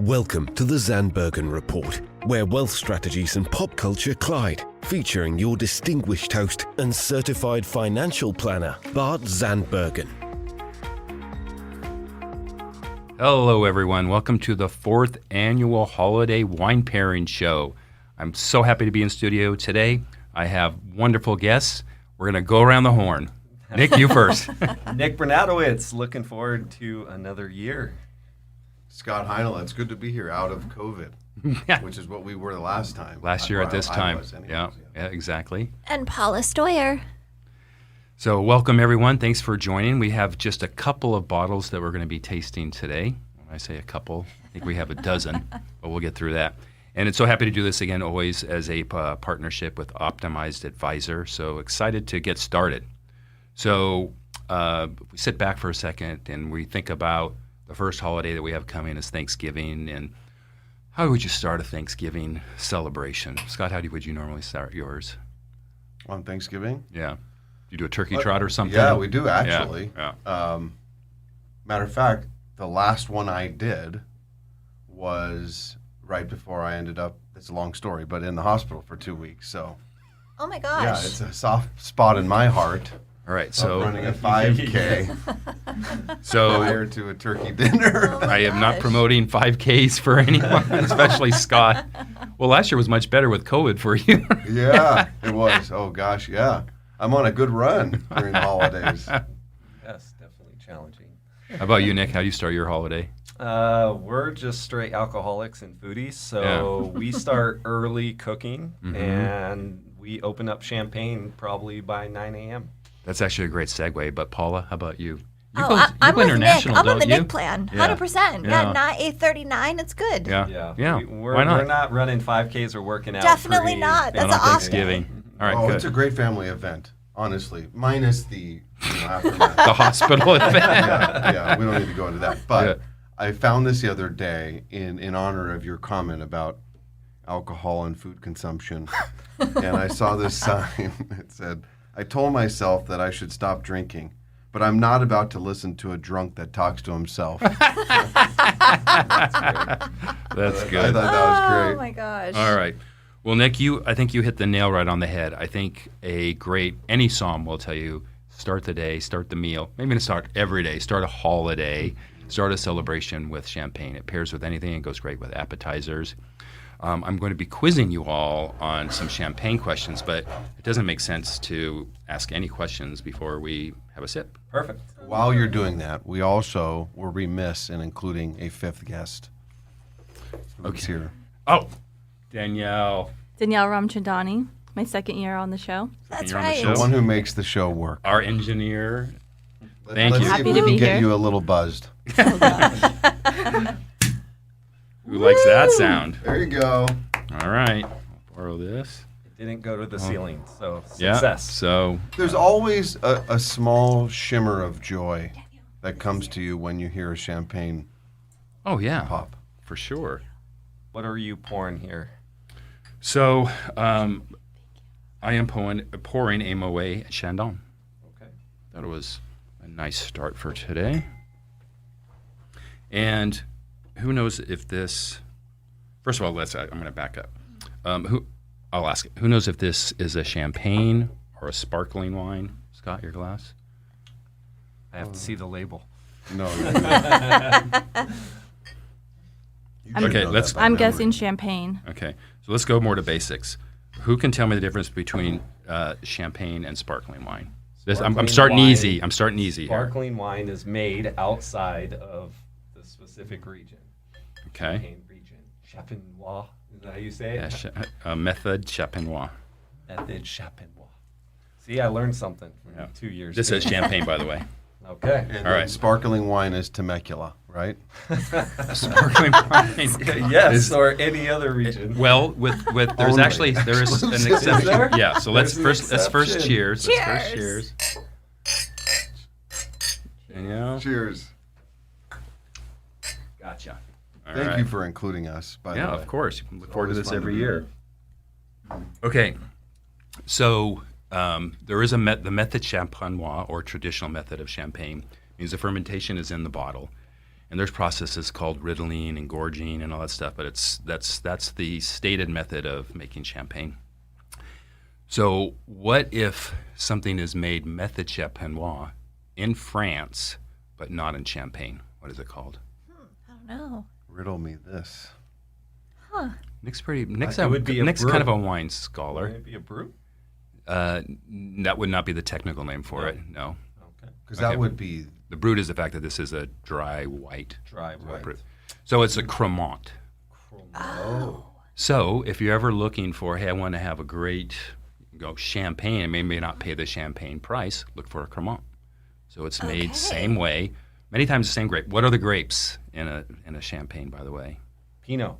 Welcome to the Zandbergen Report, where wealth strategies and pop culture collide, featuring your distinguished host and certified financial planner, Bart Zandbergen. Hello, everyone. Welcome to the 4th annual Holiday Wine Pairing Show. I'm so happy to be in studio today. I have wonderful guests. We're going to go around the horn. Nick, you first. Nick Bernatowicz, looking forward to another year. Scott Heinila, it's good to be here out of COVID, which is what we were the last time. Last year at this time. Anyways, yeah, exactly. And Paula Steurer. So welcome, everyone. Thanks for joining. We have just a couple of bottles that we're going to be tasting today. When I say a couple, I think we have a dozen, but we'll get through that. And it's so happy to do this again, always as a partnership with Optimized Advisor. So excited to get started. So we sit back for a second and we think about the first holiday that we have coming is Thanksgiving. And how would you start a Thanksgiving celebration? Scott, would you normally start yours? On Thanksgiving? Yeah. You do a turkey trot or something? Yeah, we do actually. Yeah. Matter of fact, the last one I did was right before I ended up, it's a long story, but in the hospital for 2 weeks. So, Oh my gosh. yeah, it's a soft spot in my heart. All right. Of So running a 5K prior to a turkey dinner. Oh my I am not gosh. promoting 5Ks for anyone, especially Scott. Well, last year was much better with COVID for you. Yeah, it was. Oh gosh, yeah. I'm on a good run during the holidays. Yes, definitely challenging. How about you, Nick? How do you start your holiday? We're just straight alcoholics and foodies, so we start early cooking, and we open up champagne probably by 9 a.m. That's actually a great segue. But Paula, how about you? You Oh, go I'm with Nick. international, I'm on don't the you? Nick plan. Yeah. 100%. Yeah. Yeah, 8:39. It's good. Yeah. We're, Why not? We're not running 5Ks or working out. Definitely not. That's Not on awesome. Thanksgiving. All right, Oh, good. it's a great family event, honestly. Minus the aftermath. The hospital event. yeah, we don't need to go into that. But Yeah. I found this the other day in honor of your comment about alcohol and food consumption. And I saw this sign. It said, I told myself that I should stop drinking, but I'm not about to listen to a drunk that talks to himself. That's I good. thought that was Oh great. my gosh. All right. Well, Nick, I think you hit the nail right on the head. I think any psalm will tell you, start the day, start the meal. Maybe to start every day, start a holiday, start a celebration with champagne. It pairs with anything. It goes great with appetizers. I'm going to be quizzing you all on some champagne questions, but it doesn't make sense to ask any questions before we have a sip. Perfect. While you're doing that, we also were remiss in including a fifth guest. Who's here. Oh, Danielle. Danielle Ramchandani, my second year on the show. That's You're on the right. show. The one who makes the show work. Our engineer. Thank Let's you. see Happy if to we can be get here. you a little buzzed. Who likes that sound? There you go. All right. I'll borrow this. It didn't go to the ceiling, so Yeah. success. So, There's always a small shimmer of joy that comes to you when you hear a champagne oh yeah, pop. for sure. What are you pouring here? So, I am pouring a Moet Chandon. Okay. That was a nice start for today. And who knows if this? First of all, I'm going to back up. I'll ask. Who knows if this is a champagne or a sparkling wine? Scott, your glass. I have to see the label. No. Okay, let's- I'm guessing champagne. Okay, so let's go more to basics. Who can tell me the difference between champagne and sparkling wine? I'm Sparkling starting wine- easy. I'm starting easy here. Sparkling wine is made outside of the specific region. Okay. Champagne region. Champenois. Is that how you say it? Yeah, method champenois. Method Champenois. See, I learned something from Yeah. 2 years This ago. is champagne, by the way. Okay. And All right. sparkling wine is Temecula, right? Sparkling wine. Yes, is- or any other region. Well, with there's Only. actually there is an Is exception. there? Yeah. So let's There's an first exception. cheers. Let's first Cheers. cheers. Danielle. Cheers. Gotcha. All Thank right. you for including us, by Yeah, the way. of course. You can look forward to always this fun to every be year. Okay. So there is the method champenois, or traditional method of champagne. Means the fermentation is in the bottle. And there's processes called riddling and gorging and all that stuff, but that's the stated method of making champagne. So what if something is made method champenois in France, but not in Champagne? What is it called? I don't know. Riddle me this. Nick's it would be a Nick's brew. kind of a wine Would scholar. it be a brew? That would not be the technical name for No. it. No. Okay. Because Okay. that would be The brut is the fact that this is a dry white. Dry white. brut. So it's a cremant. Oh. So if you're ever looking for, hey, I want to have a great champagne, and may not pay the champagne price, look for a cremant. So it's made Okay. same way, many times the same grape. What are the grapes in a champagne, by the way? Pinot.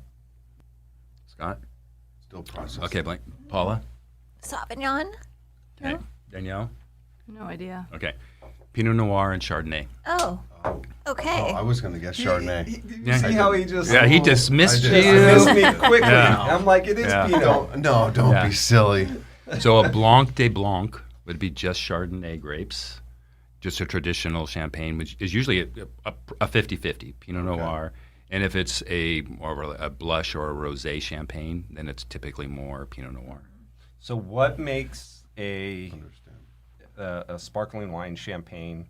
Scott? still processed. Okay, Blank. Paula? Sauvignon? Okay. Danielle? No idea. Okay. Pinot Noir and Chardonnay. Oh, Oh, okay. I was going to guess Chardonnay. Did Yeah. you see how he just... Yeah, he just missed I you. did. He missed me quickly. Yeah. I'm like, it is Yeah. Pinot. Don't Yeah. be silly. So a Blanc de Blanc would be just Chardonnay grapes, just a traditional champagne, which is usually a 50-50, Pinot Noir. And if it's more of a blush or a rosé champagne, then it's typically more Pinot Noir. So what makes a Understand. sparkling wine champagne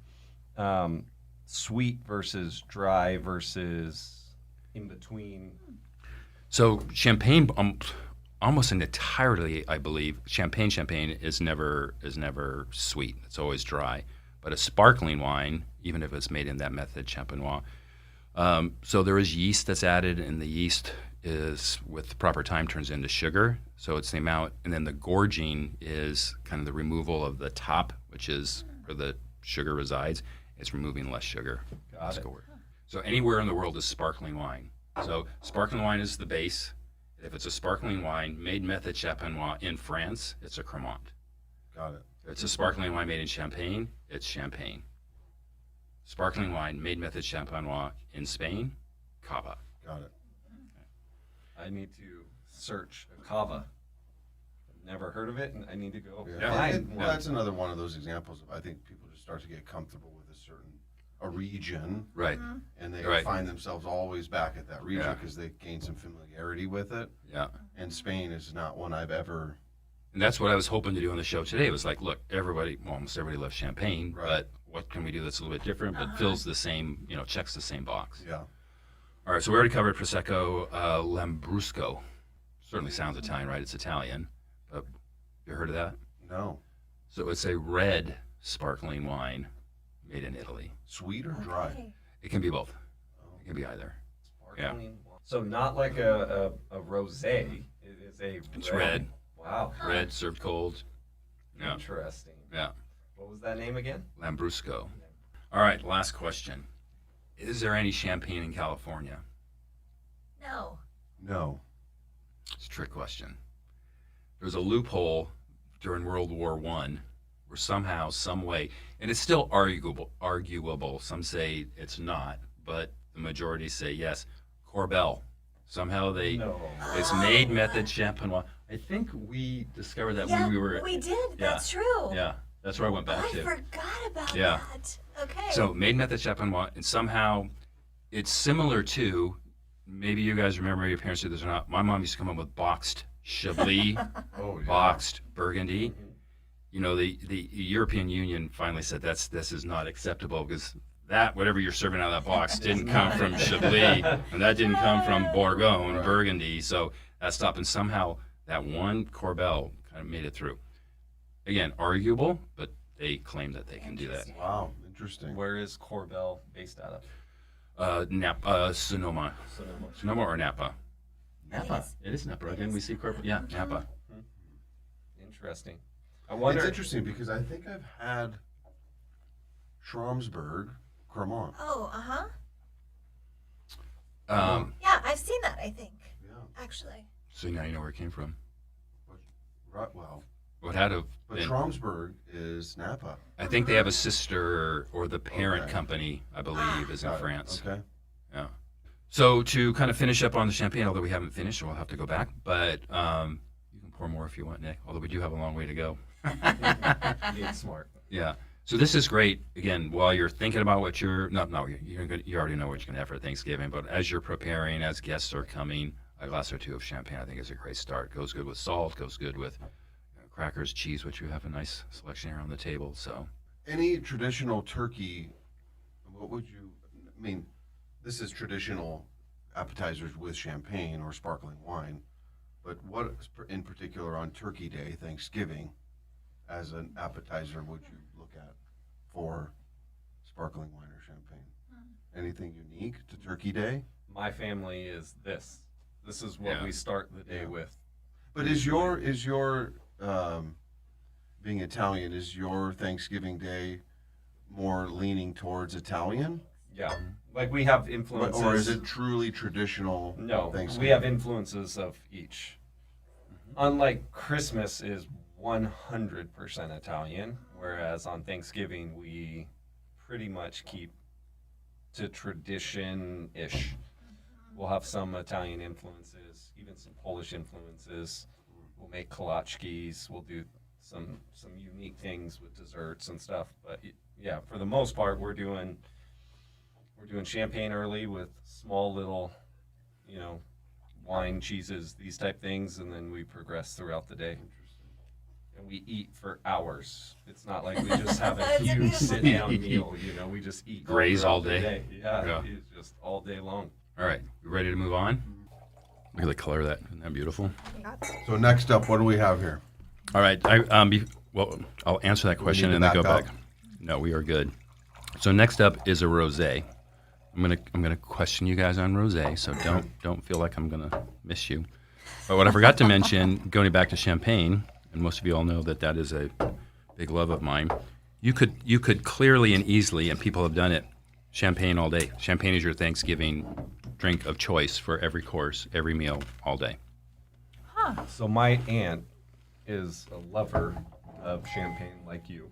sweet versus dry versus in between? So champagne, almost entirely, I believe, champagne is never sweet. It's always dry. But a sparkling wine, even if it's made in that method, champenois, so there is yeast that's added, and the yeast is, with the proper time, turns into sugar. So it's the amount, and then the gorging is kind of the removal of the top, which is where the sugar resides. It's removing less sugar. Got it. So anywhere in the world is sparkling wine. So sparkling wine is the base. If it's a sparkling wine made method champenois in France, it's a cremant. Got it. If it's a sparkling wine made in Champagne, it's Champagne. Sparkling wine made method champenois in Spain, Cava. Got it. I need to search a cava. I've never heard of it, and I need to go Yeah. find one. That's another one of those examples of, I think people just start to get comfortable with a region, Right. and they Right. find themselves always back at that region Yeah. because they gain some familiarity with it. Yeah. And Spain is not one I've ever. And that's what I was hoping to do on the show today. It was like, look, almost everybody loves Champagne, Right. but what can we do that's a little bit different, but fills the same, checks the same box. Yeah. All right, so we already covered Prosecco, Lambrusco. Certainly sounds Italian, right? It's Italian. But you heard of that? No. So it's a red sparkling wine made in Italy. Sweet or dry? Okay. It can be both. It can be either. Sparkling wine. So not like a rosé. It is a It's red. Wow. Red, served cold. Yeah. Interesting. Yeah. What was that name again? Lambrusco. All right, last question. Is there any champagne in California? No. No. It's a trick question. There was a loophole during World War I where somehow, some way, and it's still arguable. Some say it's not, but the majority say yes. Corbel. Somehow No. it's made method champenois. I think we discovered that when we were. we did. Yeah. That's true. Yeah, that's where I went back I to. forgot about Yeah. that. Okay. So made method champenois, and somehow it's similar to, maybe you guys remember, your parents did this or not. My mom used to come up with boxed Chablis, Oh, yeah. boxed Burgundy. The European Union finally said this is not acceptable because that, whatever you're serving out of that box, didn't come from Chablis, and that didn't come from Bourgogne, Burgundy. So that stopped, and somehow that one Corbel kind of made it through. Again, arguable, but they claim that they can do that. Wow. Interesting. Where is Corbel based out of? Sonoma. Sonoma or Napa? Napa. It is Napa. Didn't we see Corbel? Yeah, Napa. Interesting. I It's wonder. interesting because I think I've had Schramsberg Cremant. Oh, uh-huh. Yeah. Yeah, I've seen that, I think, Yeah. actually. So now you know where it came from. Right. Well, What had have but been? Schramsberg is Napa. I think they have a sister, or the parent Okay. company, I believe, is in Got it. France. Okay. Yeah. So to kind of finish up on the champagne, although we haven't finished, so we'll have to go back. But you can pour more if you want, Nick. Although we do have a long way to go. Being smart. Yeah. So this is great. Again, while you're thinking about what you already know what you're going to have for Thanksgiving, but as you're preparing, as guests are coming, a glass or two of champagne, I think, is a great start. Goes good with salt, goes good with crackers, cheese, which you have a nice selection here on the table. So, Any traditional turkey, what would you, I mean, this is traditional appetizers with champagne or sparkling wine, but what in particular on Turkey Day, Thanksgiving, as an appetizer would you look at for sparkling wine or champagne? Anything unique to Turkey Day? My family is this. This is what Yeah. we start the day with. But is your being Italian, is your Thanksgiving Day more leaning towards Italian? Yeah. Like we have influences. Or is it truly traditional No, Thanksgiving? we have influences of each. Unlike Christmas is 100% Italian, whereas on Thanksgiving we pretty much keep to tradition-ish. We'll have some Italian influences, even some Polish influences. We'll make kolachkis. We'll do some unique things with desserts and stuff. But yeah, for the most part, we're doing champagne early with small little, wine, cheeses, these type things, and then we progress throughout the day. And we eat for hours. It's not like we just have a That's a huge beautiful sit-down meal. We just eat. Graze all throughout the day. Yeah, it's just all day long. all right, you ready to move on? Look at the color of that. Isn't that beautiful? So next up, what do we have here? All right. I'll answer that question to and then go back back. up? No, we are good. So next up is a rosé. I'm gonna question you guys on rosé, so don't feel like I'm gonna miss you. But what I forgot to mention, going back to champagne, and most of you all know that is a big love of mine. You could clearly and easily, and people have done it, champagne all day. Champagne is your Thanksgiving drink of choice for every course, every meal, all day. So my aunt is a lover of champagne like you,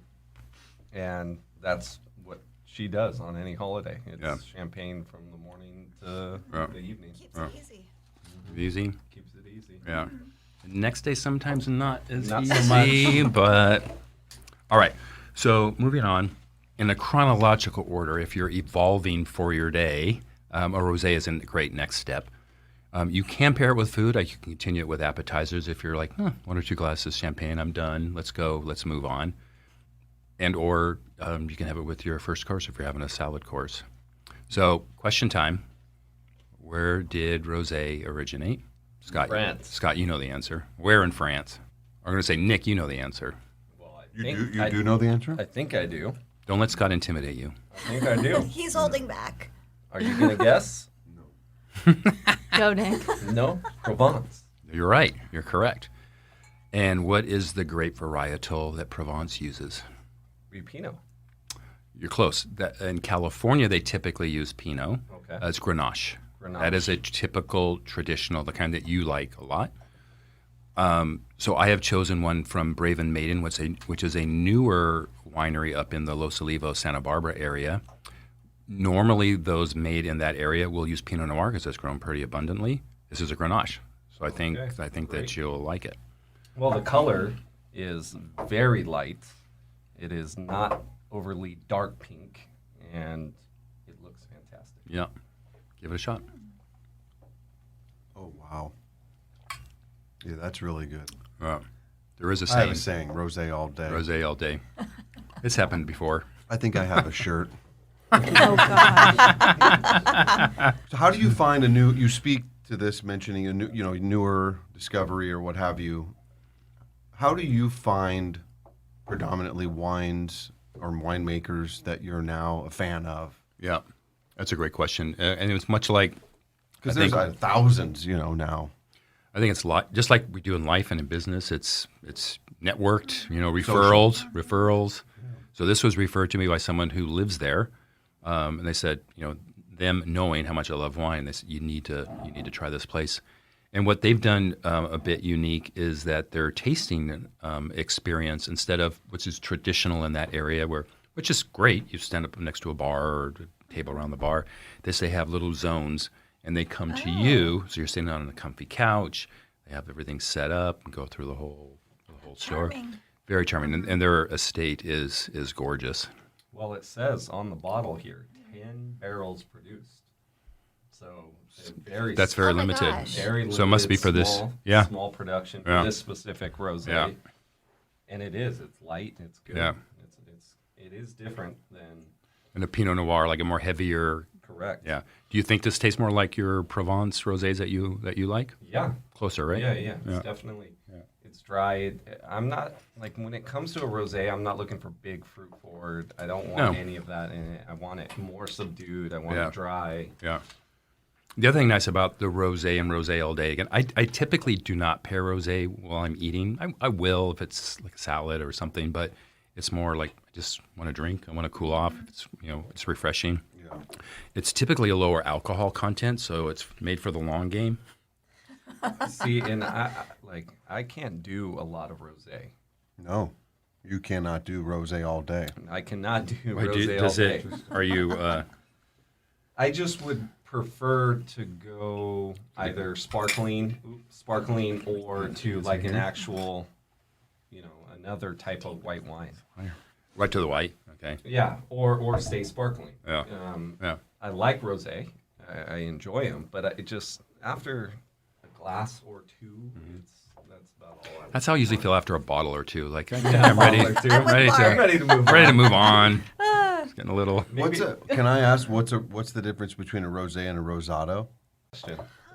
and that's what she does on any holiday. It's champagne from the morning to the evening. Keeps it easy. Easy. Keeps it easy. Yeah. Next day sometimes not as Not so easy, but all right. So moving on, in a chronological order, if you're evolving for your day, a rosé is a great next step. You can pair it with food. You can continue it with appetizers if you're like, 1 or 2 glasses of champagne, I'm done. Let's go. Let's move on. And or you can have it with your first course if you're having a salad course. So question time. Where did rosé originate? Scott, France. Scott, you know the answer. Where in France? I'm going to say, Nick, you know the answer. Well, You do know the answer? I think I do. Don't let Scott intimidate you. I think I do. He's holding back. Are you gonna guess? Go, Nick. No, Provence. You're right. You're correct. And what is the grape varietal that Provence uses? Pinot. You're close. In California, they typically use Pinot. Okay. It's Grenache. Grenache. That is a typical traditional, the kind that you like a lot. So I have chosen one from Brave and Maiden, which is a newer winery up in the Los Olivos, Santa Barbara area. Normally, those made in that area will use Pinot Noir because it's grown pretty abundantly. This is a Grenache, so I think great. that you'll like it. Well, the color is very light. It is not overly dark pink, and it looks fantastic. Yeah, give it a shot. Oh, wow. Yeah, that's really good. There is a I have saying, a saying, rosé all day. rosé all day. It's happened before. I think I have a shirt. Oh, gosh. So how do you find you speak to this mentioning a newer discovery or what have you. How do you find predominantly wines or winemakers that you're now a fan of? Yeah, that's a great question. And it's much like, Because there's thousands, now. I think it's just like we do in life and in business. It's networked, referrals. So this was referred to me by someone who lives there, and they said, them knowing how much I love wine, they said you need to try this place. And what they've done a bit unique is that their tasting experience, instead of which is traditional in that area, which is great, you stand up next to a bar or a table around the bar. They have little zones. And they come to you, so you're sitting on a comfy couch. They have everything set up and go through the whole store. Charming. Very charming, and their estate is gorgeous. Well, it says on the bottle here, 10 barrels produced. So very That's very Oh my limited. gosh. very limited, So it must be for this. small, Yeah. small production Yeah. for this specific rosé. Yeah. And it is. It's light. It's good. Yeah. It is different than And a Pinot Noir, like a more heavier. correct. Yeah. Do you think this tastes more like your Provence rosés that you like? Yeah. Closer, right? Yeah. Yeah. It's definitely. It's dry. I'm not like when it comes to a rosé, I'm not looking for big fruit forward. I don't want No. any of that in it. I want it more subdued. I want Yeah. it dry. Yeah. The other thing nice about the rosé and rosé all day, again, I typically do not pair rosé while I'm eating. I will if it's like a salad or something, but it's more like I just want to drink. I want to cool off. It's it's refreshing. Yeah. It's typically a lower alcohol content, so it's made for the long game. See, and I can't do a lot of rosé. No, you cannot do rosé all day. I cannot do Wait, rosé all does day. it? Are you? I just would prefer to go either sparkling or to like an actual, another type of white wine. Right to the white. Okay. Yeah, or stay sparkling. Yeah. Yeah. I like rosé. I enjoy them, but it just after a glass or two, that's about all. That's how I usually feel after a bottle or two. Like I'm Yeah, ready. bottle or two. I'm ready I'm ready to move ready to on. move on. It's getting a little. Can I ask what's the difference between a rosé and a rosado?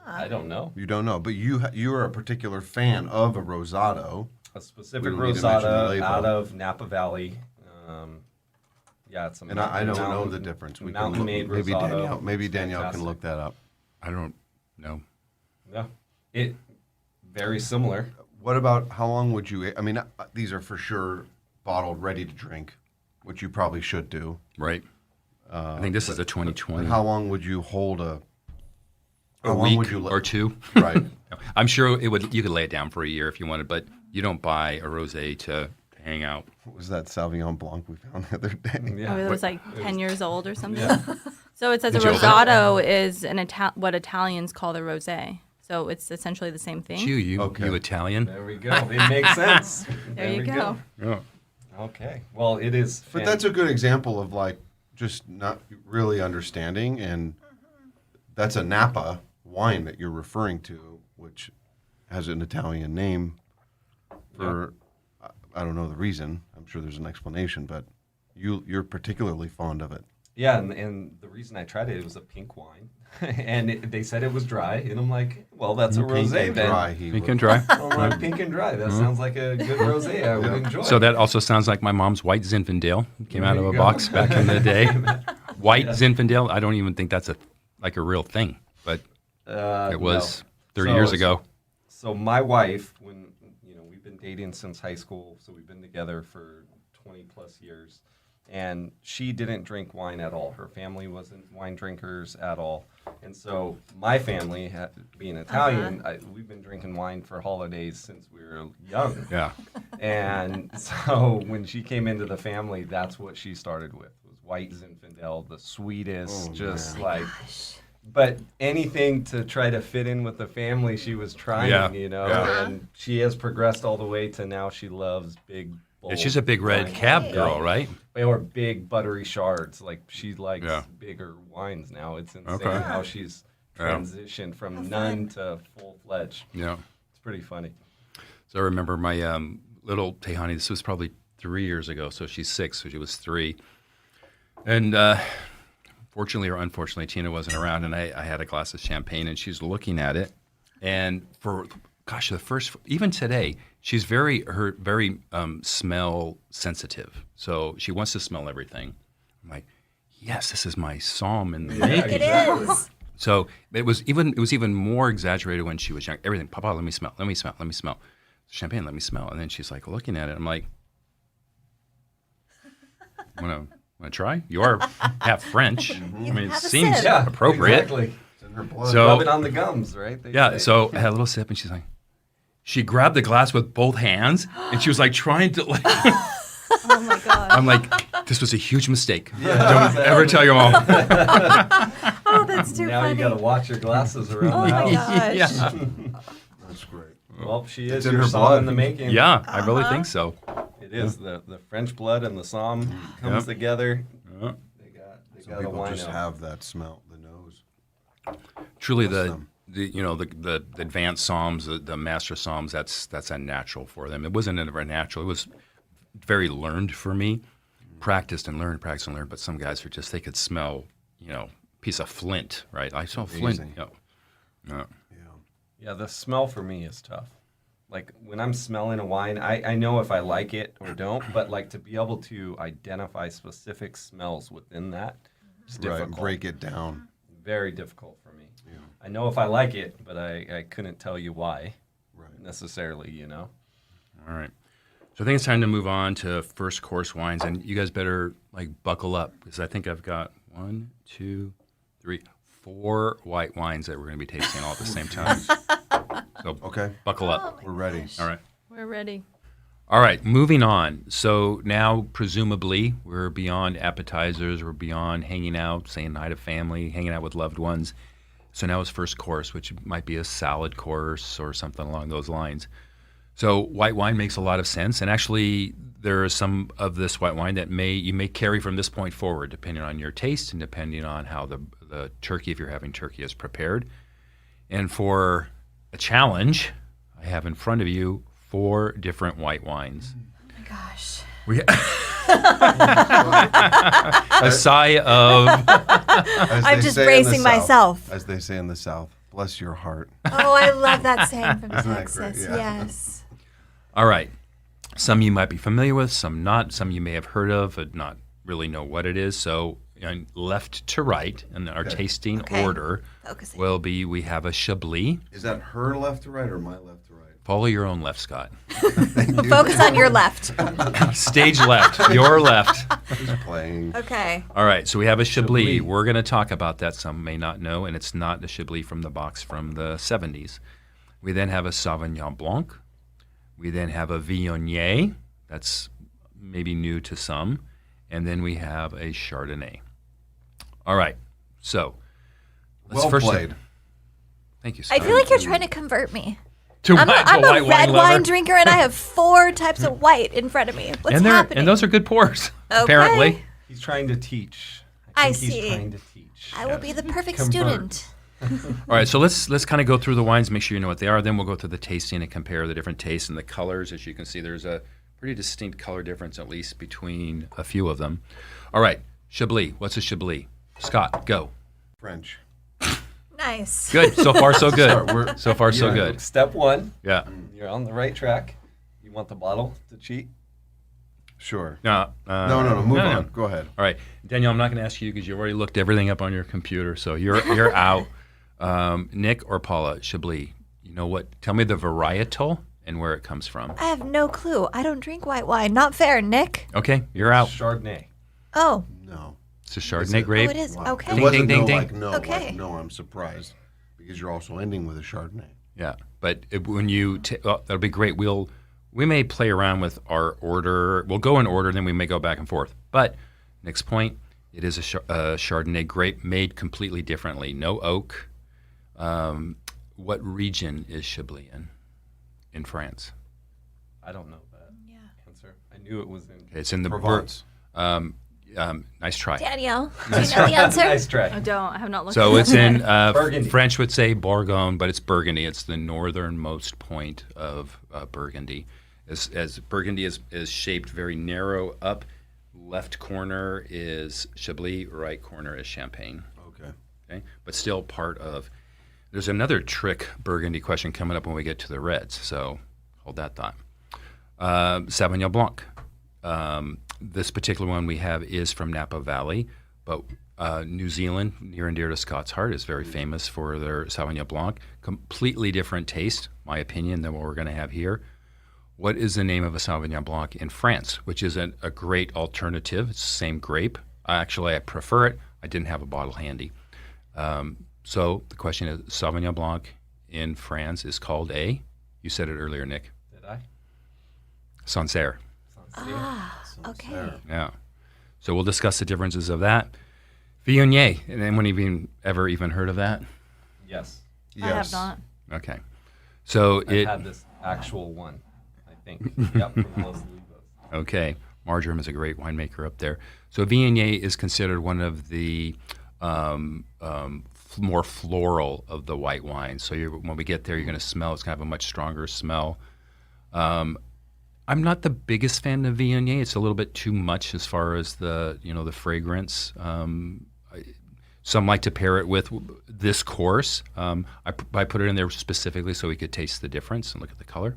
I don't know. You don't know, but you are a particular fan of a rosado. A specific We don't need to mention the rosada label. out of Napa Valley. It's a And I don't know mountain- the difference. We can mountain-made look, rosado. maybe It's Danielle can fantastic. look that up. I don't know. Yeah, it very similar. What about how long would you? I mean, these are for sure bottled, ready to drink, which you probably should do. Right. I think this is a 2020. How long would you hold a? A How long week would you or two. Right. I'm sure it would. You could lay it down for a year if you wanted, but you don't buy a rosé to hang out. What was that Sauvignon Blanc we found the other day? Yeah, Oh, it was like 10 years old or something. Yeah. So it says Did a you open it? rosado is what Italians call the rosé. So it's essentially the same thing. You Okay. you Italian. There we go. It makes sense. There you we go. Yeah. Okay. Well, it is. But that's a good example of like just not really understanding, and that's a Napa wine that you're referring to, which has an Italian name for I don't know the reason. I'm sure there's an explanation, but you're particularly fond of it. Yeah, and the reason I tried it was a pink wine, and they said it was dry, and I'm like, well, that's a Pink rosé and then. dry, Pink and dry. I'm like, pink and dry. That sounds like a good rosé. I would enjoy. So that also sounds like my mom's white Zinfandel. Came out There of a you go. box back in the day. White Zinfandel. I don't even think that's a real thing, but it was 30 years ago. So my wife, when we've been dating since high school, so we've been together for 20 plus years, and she didn't drink wine at all. Her family wasn't wine drinkers at all, and so my family, being Italian, we've been drinking wine for holidays since we were young. Yeah. And so when she came into the family, that's what she started with, was white Zinfandel, the sweetest, but anything to try to fit in with the family, she was trying, Yeah. and she has progressed all the way to now she loves big, bold Yeah, she's a big red wine. cab girl, right? Or big buttery shards. Like she likes Yeah. bigger wines now. It's insane Okay. how she's transitioned from none to full-fledged. Yeah. It's pretty funny. So I remember my little Tehani, this was probably 3 years ago, so she's 6, so she was 3. And fortunately or unfortunately, Tina wasn't around, and I had a glass of champagne, and she's looking at it. And even today, she's very smell sensitive. So she wants to smell everything. I'm like, yes, this is my psalm in the making. It is. So it was even more exaggerated when she was young. Everything, Papa, let me smell. Champagne, let me smell. And then she's like looking at it. I'm like, wanna try? You are half French. I mean, it have a seems sip. Yeah, appropriate. Exactly. It's in her blood. So Rub it on the gums, right? They yeah, say. so I had a little sip, and she's like, she grabbed the glass with both hands, and she was like trying to like. Oh my god. I'm like, this was a huge mistake. Yeah, Don't exactly. ever tell your mom. Oh, that's too Now funny. you got to watch your glasses around Oh the my house. gosh. Yeah, That's great. Well, she It's is in your her song blood. in the making. yeah, I really think so. It is. The French blood and the Somme comes together. Yeah. They Some got a people wine just out. have that smell, the nose. Truly, Awesome. the advanced Psalms, the master Psalms, that's unnatural for them. It wasn't ever natural. It was very learned for me, practiced and learned, But some guys they could smell, piece of flint, right? I smell flint. Amazing. Yeah. Yeah, the smell for me is tough. Like when I'm smelling a wine, I know if I like it or don't, but like to be able to identify specific smells within that is difficult. Right, break it down. Very difficult for me. Yeah. I know if I like it, but I couldn't tell you why necessarily, All right. So I think it's time to move on to first course wines, and you guys better buckle up because I think I've got 1, 2, 3, 4 white wines that we're going to be tasting all at the same time. So Okay, buckle up. we're ready. All right. We're ready. All right, moving on. So now, presumably, we're beyond appetizers. We're beyond hanging out, saying hi to family, hanging out with loved ones. So now it's first course, which might be a salad course or something along those lines. So white wine makes a lot of sense. And actually, there is some of this white wine that you may carry from this point forward, depending on your taste and depending on how the turkey, if you're having turkey, is prepared. And for a challenge, I have in front of you 4 different white wines. Oh my gosh. We a sigh of I'm just bracing myself. As they say in the South, bless your heart. Oh, I love that saying from Isn't that Texas. great? Yeah. Yes. all right. Some you might be familiar with, some not. Some you may have heard of, but not really know what it is. So left to right in our tasting order Focusing. will be we have a Chablis. Is that her left to right or my left to right? Follow your own left, Scott. Focus on your left. Stage left, your left. Just playing. Okay. All right, so we have a Chablis. We're going to talk about that. Some may not know, and it's not the Chablis from the box from the 70s. We then have a Sauvignon Blanc. We then have a Viognier. That's maybe new to some. And then we have a Chardonnay. All right, so let's Well first. played. Thank you, I Scott. feel like you're trying to convert me. To I'm white a red wine wine lover. drinker, and I have 4 types of white in front of me. What's happening? And those are good pours, Okay. apparently. He's trying to teach. I think see. He's trying to teach. I will be the perfect Convert. student. All right, so let's kind of go through the wines, make sure you know what they are. Then we'll go through the tasting and compare the different tastes and the colors. As you can see, there's a pretty distinct color difference, at least between a few of them. All right, Chablis. What's a Chablis? Scott, go. French. Nice. Good. So far, so good. We're- So far, so Yeah. good. Step 1, Yeah. you're on the right track. You want the bottle to cheat? Sure. No. No. Move on. Go ahead. All right, Danielle. I'm not going to ask you because you already looked everything up on your computer, so you're out. Nick or Paula, Chablis. You know what? Tell me the varietal and where it comes from. I have no clue. I don't drink white wine. Not fair, Nick. Okay, you're out. Chardonnay. Oh. No. It's a Chardonnay grape. Oh, it is. Wow. Okay. It Ding, wasn't ding, no, ding, like, ding. no, Okay. like, no, I'm surprised. Because you're also ending with a Chardonnay. Yeah, but when you that'll be great. We may play around with our order. We'll go in order, then we may go back and forth. But next point, it is a Chardonnay grape made completely differently. No oak. What region is Chablis in France? I don't know that answer. I knew it was in. It's in the Provence. nice try. Danielle, do you know the answer? Nice try. I don't. I have not looked. So it's in Burgundy. French would say Bourgogne, but it's Burgundy. It's the northernmost point of Burgundy. As Burgundy is shaped very narrow up, left corner is Chablis, right corner is Champagne. Okay, but still part of. There's another trick Burgundy question coming up when we get to the reds, so hold that thought. Sauvignon Blanc. This particular one we have is from Napa Valley, but New Zealand, near and dear to Scott's heart, is very famous for their Sauvignon Blanc. Completely different taste, my opinion, than what we're going to have here. What is the name of a Sauvignon Blanc in France, which is a great alternative? It's the same grape. Actually, I prefer it. I didn't have a bottle handy. So the question is, Sauvignon Blanc in France is called a, you said it earlier, Nick. Did I? Sancerre. Okay. Yeah. So we'll discuss the differences of that. Viognier. And anyone ever even heard of that? Yes. I have not. Okay. So I've had this actual one, I think. Yep, from Los Olivos. Okay. Marjoram is a great winemaker up there. So Viognier is considered one of the more floral of the white wines. So when we get there, you're going to smell. It's going to have a much stronger smell. I'm not the biggest fan of Viognier. It's a little bit too much as far as the fragrance. Some like to pair it with this course. I put it in there specifically so we could taste the difference and look at the color.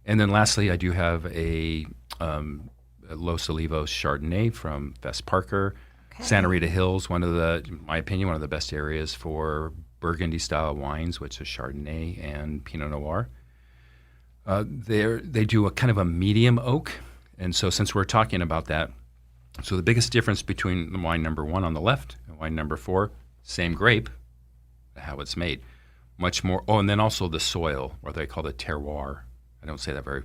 And then lastly, I do have a Los Olivos Chardonnay from Fess Parker. Okay. Santa Rita Hills, in my opinion, one of the best areas for Burgundy-style wines, which is Chardonnay and Pinot Noir. They do a kind of a medium oak. And so since we're talking about that, so the biggest difference between the wine number 1 on the left and wine number 4, same grape, how it's made. Much more, and then also the soil, or they call it terroir. I don't say that very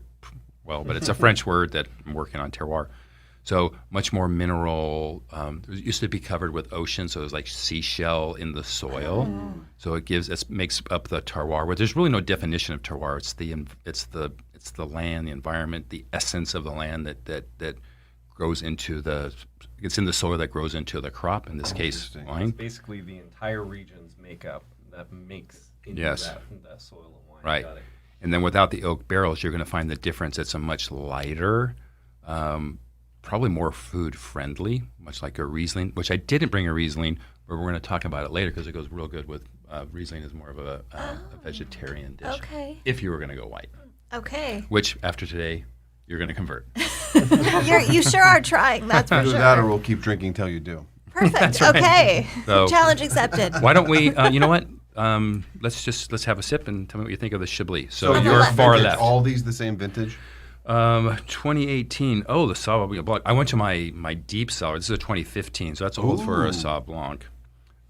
well, but it's a French word that I'm working on, terroir. So much more mineral. It used to be covered with ocean, so it was like seashell in the soil. Oh. So it makes up the terroir. Where there's really no definition of terroir. It's the land, the environment, the essence of the land that grows into it's in the soil that grows into the crop. In this case, wine. It's basically the entire region's makeup that makes into Yes. that soil of wine. Right. Got it. And then without the oak barrels, you're going to find the difference. It's a much lighter, probably more food friendly, much like a Riesling, which I didn't bring a Riesling, but we're going to talk about it later because it goes real good with Riesling is more of a vegetarian dish. Okay. If you were going to go white, Okay. which after today, you're going to convert. You sure are trying. That's for Either sure. that or we'll keep drinking till you do. Perfect. right. Okay. So- Challenge accepted. Why don't we, you know what? Let's have a sip and tell me what you think of the Chablis. So On the you're left. far Vintage, left. all these the same vintage? 2018. Oh, the Sauv Blanc. I went to my deep cellar. This is a 2015, so that's old for a Sauv Blanc.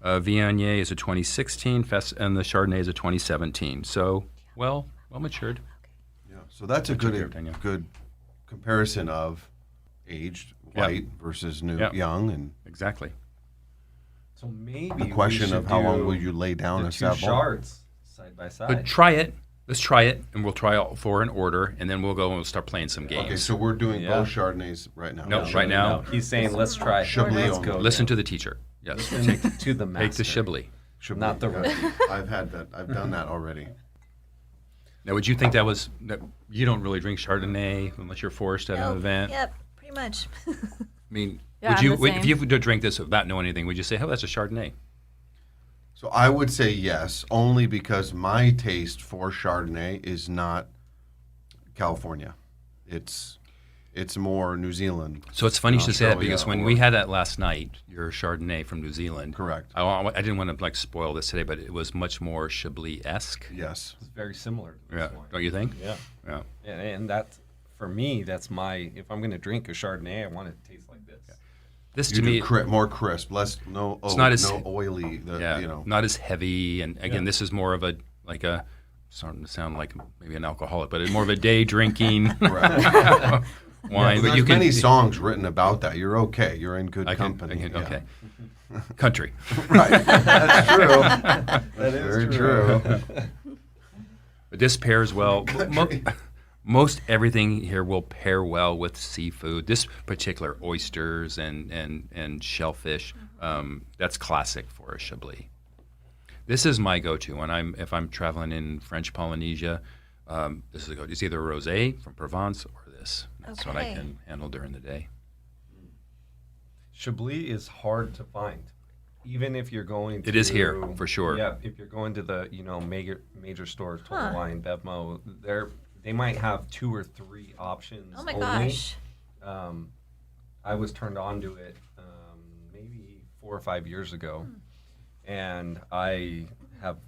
Viognier is a 2016, and the Chardonnay is a 2017. So, well matured. Yeah. So that's a What's your good opinion? good comparison of aged white versus new young, and Exactly. So maybe the we question should of how long do will you lay down the a two Sauv Blanc? shards side by side. But try it. Let's try it, and we'll try all 4 in order, and then we'll go and we'll start playing some games. Okay, so we're doing Yeah. both Chardonnays right now. No, right now. No, he's saying let's try. Chablis Let's only. go. Listen to the teacher. Yes. Listen to the master. Take the Chablis. Chablis, Not the yeah. rookie. I've had that. I've done that already. Now, would you think that you don't really drink Chardonnay unless you're forced at an Nope. event? Yep. Pretty much. I mean, Yeah, would I'm you the if same. you were to drink this without knowing anything? Would you say, "Oh, that's a Chardonnay"? So I would say yes, only because my taste for Chardonnay is not California. It's more New Zealand. So it's funny you should say that Australia because when or- we had that last night, your Chardonnay from New Zealand. Correct. I didn't want to spoil this today, but it was much more Chablis-esque. Yes. It's very similar to Yeah, this one. don't you think? Yeah. Yeah. And that's, for me, that's if I'm going to drink a Chardonnay, I want it to taste like this. This You to me, do more crisp, less no not as- oily. not as heavy, and again, this is more of starting to sound like maybe an alcoholic, but it's more of a day drinking Right. wine. But There's you can many songs written about that. You're okay. You're in good company. Yeah. Okay. Country. Right. That's true. That's very true. But this pairs well. Most everything here will pair well with seafood. This particular oysters and shellfish, that's classic for a Chablis. This is my go-to if I'm traveling in French Polynesia. This is a go. It's either a rosé from Provence or this. That's what I Okay. can handle during the day. Chablis is hard to find, even if you're going to. It is here, for sure. Yeah, if you're going to the major stores, Total Wine, Bevmo, they might have 2 or 3 options. Oh my only. gosh. I was turned on to it maybe 4 or 5 years ago, and I have,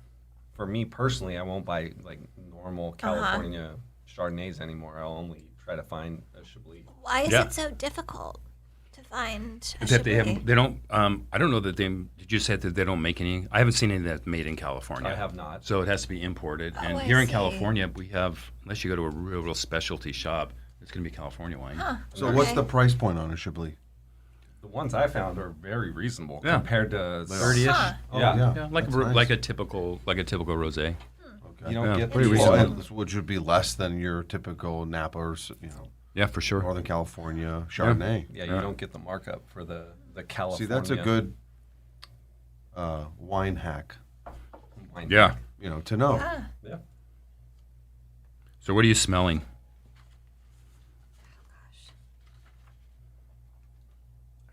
for me personally, I won't buy like normal California Chardonnays anymore. I'll only try to find a Chablis. Why is Yeah. it so difficult to find a Is that Chablis? they don't. I don't know that they. Did you say that they don't make any? I haven't seen any that's made in California. I have not. So it has to be imported. And I here in see. California, we have, unless you go to a real specialty shop, it's going to be California wine. So what's Okay. the price point on a Chablis? The ones I found are very reasonable Yeah. compared to 30-ish. Oh, Yeah. Yeah, like That's a, nice. like a typical rosé. Okay. You don't Yeah, get pretty these- reasonable. Which would be less than your typical Napa or Yeah, for sure. Northern California Chardonnay. Yeah, you don't get the markup for the California. See, that's a good wine hack, wine. Yeah. to know. Yeah. So what are you smelling?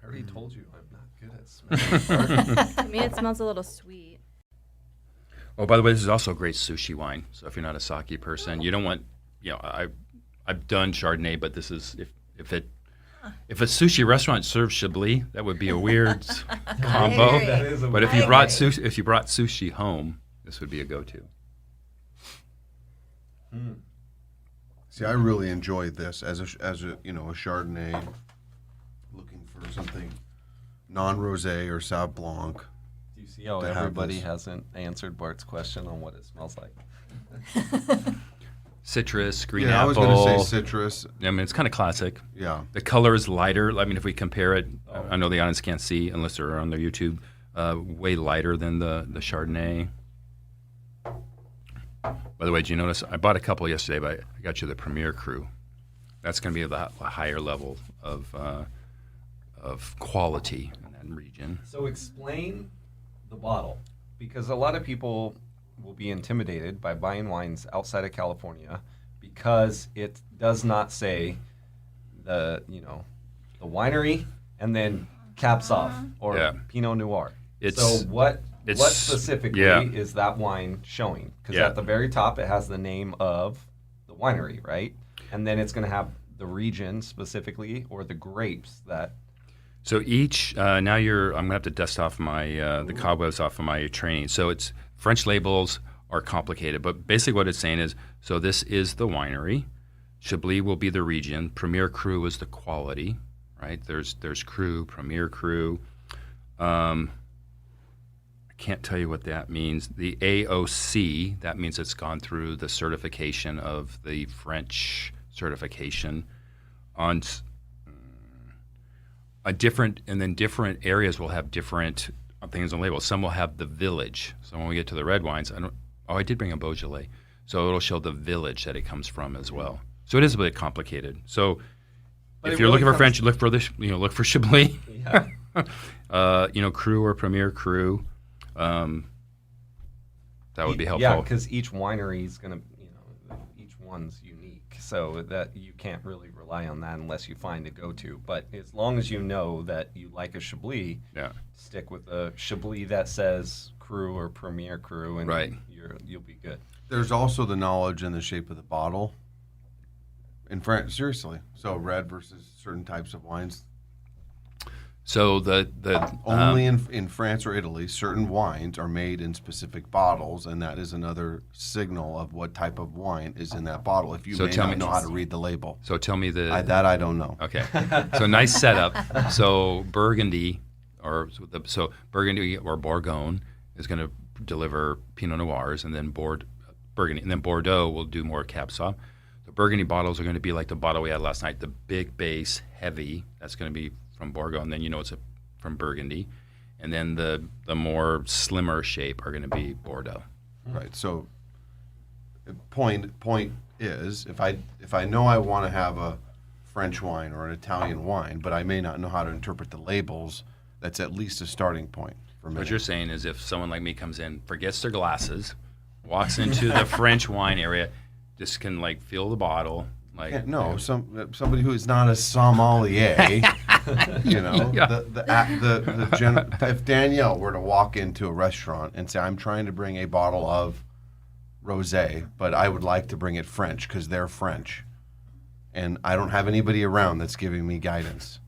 I already told you I'm not good at smelling. To me, it smells a little sweet. Oh, by the way, this is also great sushi wine. So if you're not a sake person, you don't want, I've done Chardonnay, but this is if a sushi restaurant serves Chablis, that would be a weird combo. agree. That is a But if I you brought agree. sushi home, this would be a go-to. See, I really enjoyed this as a Chardonnay, looking for something non-rosé or Sauv Blanc. Do you see how To have everybody this. hasn't answered Bart's question on what it smells like? Citrus, green I was apple. going to say citrus. I mean, it's kind of classic. Yeah. The color is lighter. I mean, if we compare it, I know the audience can't see unless they're on their YouTube, way lighter than the Chardonnay. By the way, did you notice? I bought a couple yesterday, but I got you the Premier Cru. That's going to be the higher level of quality in that region. So explain the bottle, because a lot of people will be intimidated by buying wines outside of California because it does not say the winery and then caps off or Yeah. Pinot Noir. It's- so what it's- specifically yeah. is that wine showing? Because Yeah. at the very top it has the name of the winery, right? And then it's going to have the region specifically or the grapes that. So each now I'm gonna have to dust off my the cobwebs off of my training. So it's French labels are complicated, but basically what it's saying is so this is the winery, Chablis will be the region, Premier Cru is the quality, right? There's Cru, Premier Cru. I can't tell you what that means. The AOC, that means it's gone through the certification of the French certification on. Different areas will have different things on labels. Some will have the village. So when we get to the red wines, I did bring a Beaujolais. So it'll show the village that it comes from as well. So it is a bit complicated. So But if it you're really looking for comes- French, look for look for Chablis. Yeah. Cru or Premier Cru. That would be helpful. Yeah, because each winery is going to, each one's unique. So that you can't really rely on that unless you find a go-to. But as long as you know that you like a Chablis, Yeah. stick with a Chablis that says Cru or Premier Cru, and Right. you'll be good. There's also the knowledge in the shape of the bottle. In France, seriously. So red versus certain types of wines. So the Only in France or Italy, certain wines are made in specific bottles, and that is another signal of what type of wine is in that bottle. If you So may tell not me- know how to read the label, so tell me the I don't know. Okay, so nice setup. So Burgundy, or Bourgogne is going to deliver Pinot Noirs, and then Burgundy, and then Bordeaux will do more Cab Sauv. The Burgundy bottles are going to be like the bottle we had last night, the big base, heavy. That's going to be from Bourgogne. And then it's from Burgundy, and then the more slimmer shape are going to be Bordeaux. Right. So, point is, if I know I want to have a French wine or an Italian wine, but I may not know how to interpret the labels, that's at least a starting point for me. What you're saying is if someone like me comes in, forgets their glasses, walks into the French wine area, just can feel the bottle. Yeah, no, somebody who is not a sommelier, Yeah. if Danielle were to walk into a restaurant and say, "I'm trying to bring a bottle of rosé, but I would like to bring it French because they're French," and I don't have anybody around that's giving me guidance,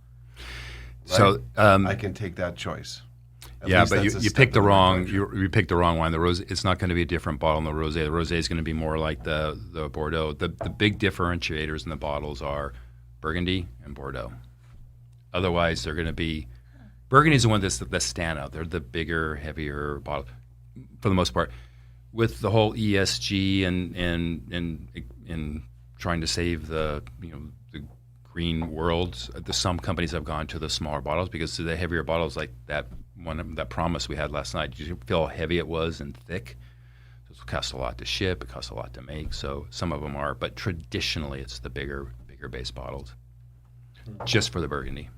So I can take that choice. At yeah, least but that's a you step picked the in right wrong direction. you picked the wrong wine. The rose, it's not going to be a different bottle in the rosé. The rosé is going to be more like the Bordeaux. The big differentiators in the bottles are Burgundy and Bordeaux. Otherwise, they're going to be Burgundy's the one that's the standout. They're the bigger, heavier bottle for the most part. With the whole ESG and trying to save the green world, some companies have gone to the smaller bottles because the heavier bottles like that promise we had last night. Did you feel how heavy it was and thick? It costs a lot to ship. It costs a lot to make. So some of them are, but traditionally it's the bigger your base bottles, just for the Burgundy.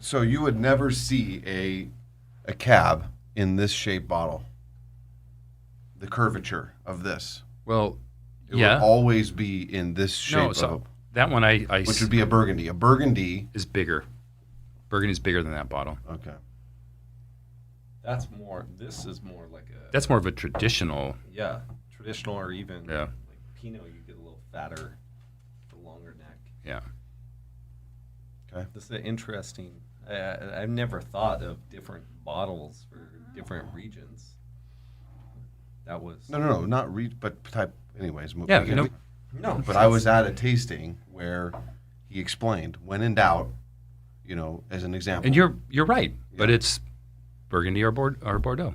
So you would never see a cab in this shape bottle. The curvature of this. Well, It yeah. would always be in this shape No, of so that one I which would be a Burgundy. A Burgundy. is bigger. Burgundy's bigger than that bottle. Okay. That's more. This is more like a That's more of a traditional. traditional, or even Yeah. like Pinot. You get a little fatter, the longer neck. Yeah. Okay. This is an interesting. I've never thought of different bottles for different regions. That was No, not read, but type. Anyways, Yeah, we you know, no. But I was at a tasting where he explained, when in doubt, as an example. and you're right, but Yeah. it's Burgundy or Bordeaux.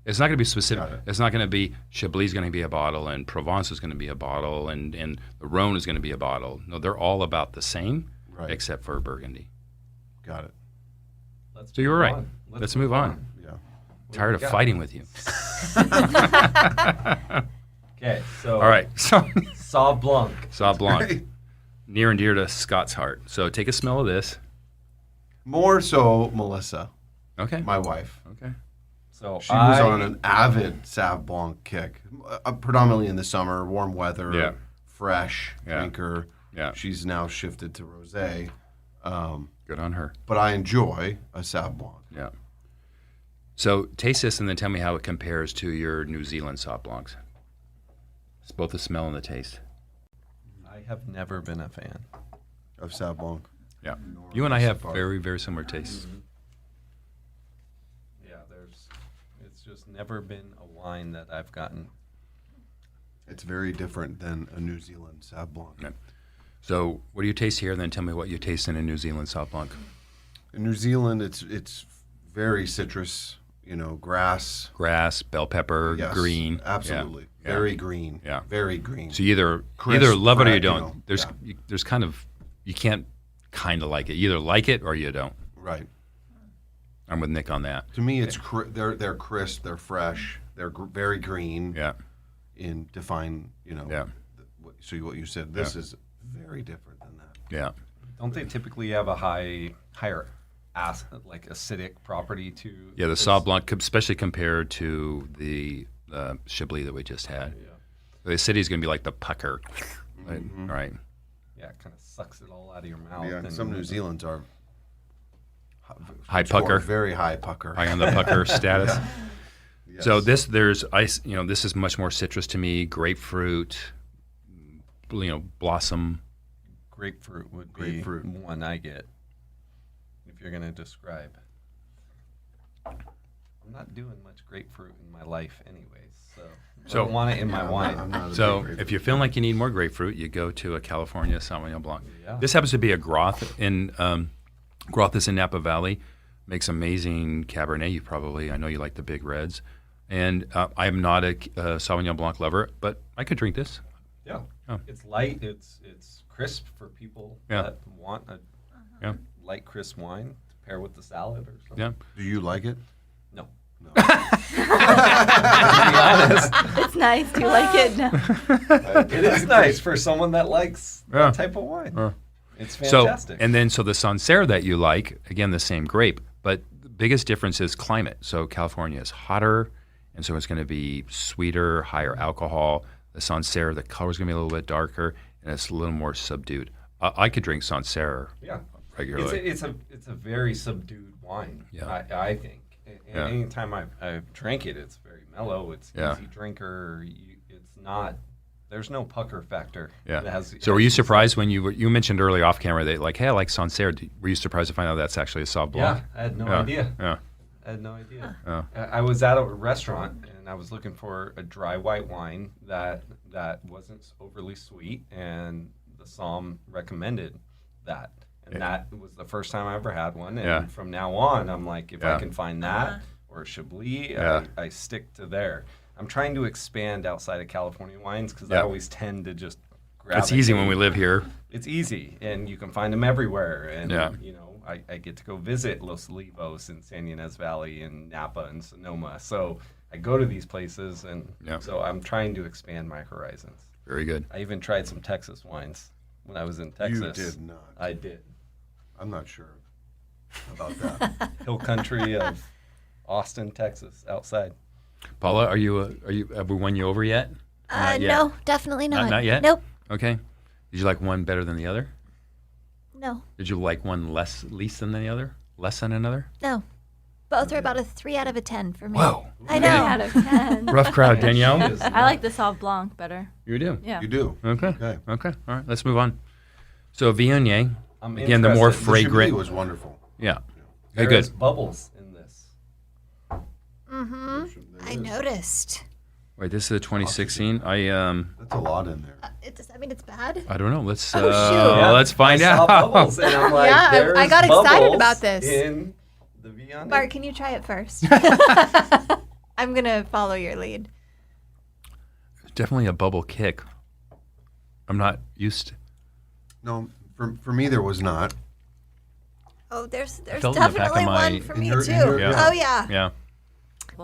It's not going to be specific. Got it. It's not going to be Chablis is going to be a bottle, and Provence is going to be a bottle, and the Rhone is going to be a bottle. No, they're all about the same, Right. except for Burgundy. Got it. Let's So you were move right. on. Let's move on. Yeah. Tired of got? fighting with you. Okay, so All right, so Sauv Blanc. Sauv Blanc, near and dear to Scott's heart. So take a smell of this. More so, Melissa, Okay. my wife. Okay. So She was on an avid Sauv Blanc kick, predominantly in the summer, warm weather, Yeah. fresh Yeah. drinker. Yeah. She's now shifted to rosé, Good on her. but I enjoy a Sauv Blanc. Yeah. So taste this and then tell me how it compares to your New Zealand Sauv Blancs. It's both the smell and the taste. I have never been a fan. Of Sauv Blanc. Yeah. You and I have Far. very, very similar tastes. Yeah, it's just never been a wine that I've gotten. It's very different than a New Zealand Sauv Blanc. Yeah. So what do you taste here? And then tell me what you taste in a New Zealand Sauv Blanc. In New Zealand, it's very citrus, grass. Grass, bell pepper, Yes, green. Absolutely. Yeah. Very green. Yeah. Very green. So you either Crisp, love it or you fried, don't. There's kind of, you can't kind of like it. You either like it or you don't. Right. I'm with Nick on that. To me, it's they're crisp, they're fresh, they're very green. Yeah. In define, Yeah. So what you said, this is very different than that. Yeah. Don't they typically have a higher like acidic property to? Yeah, the this? Sauv Blanc, especially compared to the Chablis that we just had. Yeah. The acidity is going to be like the pucker. Right? Right. Yeah, it kind of sucks it all out of your mouth. Yeah, and some New Zealands are High score pucker. very high pucker. High on the pucker status. Yes. So there's ice. This is much more citrus to me. Grapefruit, blossom. Grapefruit would be Grapefruit. one I get. If you're going to describe. I'm not doing much grapefruit in my life anyways, so I So- don't want it in my wine. I'm not a So big if you're feeling like you need more grapefruit, you go to a California Sauvignon Blanc. Yeah. This happens to be a Groth Groth is in Napa Valley. Makes amazing Cabernet. I know you like the big reds. And I am not a Sauvignon Blanc lover, but I could drink this. Yeah. Oh. It's light. It's crisp for people Yeah. that want a Yeah. light, crisp wine to pair with the salad or something. Yeah. Do you like it? No. No. It's nice. Do you like it? No. It is nice for someone that likes Yeah. that type of wine. Yeah. It's So, fantastic. and then the Sancerre that you like, again, the same grape, but the biggest difference is climate. So California is hotter, and so it's going to be sweeter, higher alcohol. The Sancerre, the color is going to be a little bit darker, and it's a little more subdued. I could drink Sancerre yeah. regularly. It's a very subdued wine. Yeah. I think. And Yeah. anytime I've drank it, it's very mellow. It's Yeah. easy drinker. It's not. There's no pucker factor. Yeah. It has- So were you as said. surprised when you mentioned early off camera that like, hey, I like Sancerre. Were you surprised to find out that's actually a Sauv Blanc? Yeah, I had no Yeah. idea. Yeah. I had no idea. Yeah. I was at a restaurant and I was looking for a dry white wine that wasn't overly sweet, and the Somm recommended that. And that was the first time I ever had one. And Yeah. from now on, I'm like, if Yeah. I can find that or a Chablis, Yeah. I stick to there. I'm trying to expand outside of California wines because I Yeah. always tend to just grab It's easy when we live here. It's easy, and you can find them everywhere. And, Yeah. I get to go visit Los Olivos in San Ynez Valley and Napa and Sonoma. So I go to these places, and Yeah. so I'm trying to expand my horizons. Very good. I even tried some Texas wines. when I was in Texas. You did not. I did. I'm not sure about that. Hill country of Austin, Texas, outside. Paula, have we won you over yet? Not yet. No, definitely not. Not yet? Nope. Okay. Did you like one better than the other? No. Did you like one least than the other? Less than another? No. Both are about a 3 out of a 10 for me. Whoa. I Three know. out of 10. Rough crowd, Danielle. I like the Sauv Blanc better. You do? Yeah. You do. Okay. Okay. Okay. All right. Let's move on. So Viognier, I'm again, the more interested. The Chablis fragrant. was wonderful. Yeah. Very There's good. bubbles in this. I noticed. Wait, this is the 2016. That's a lot in there. Does that mean it's bad? I don't know. Let's Oh, shoot. Yeah, let's find I saw out. bubbles, and I'm like, Yeah, I there's got excited bubbles about this. In the Viognier. Bart, can you try it first? I'm going to follow your lead. Definitely a bubble kick. I'm not used to. No, for me there was not. Oh, there's felt in the back of definitely my- one for in me, your- too. in your- Yeah. Oh, yeah. Yeah.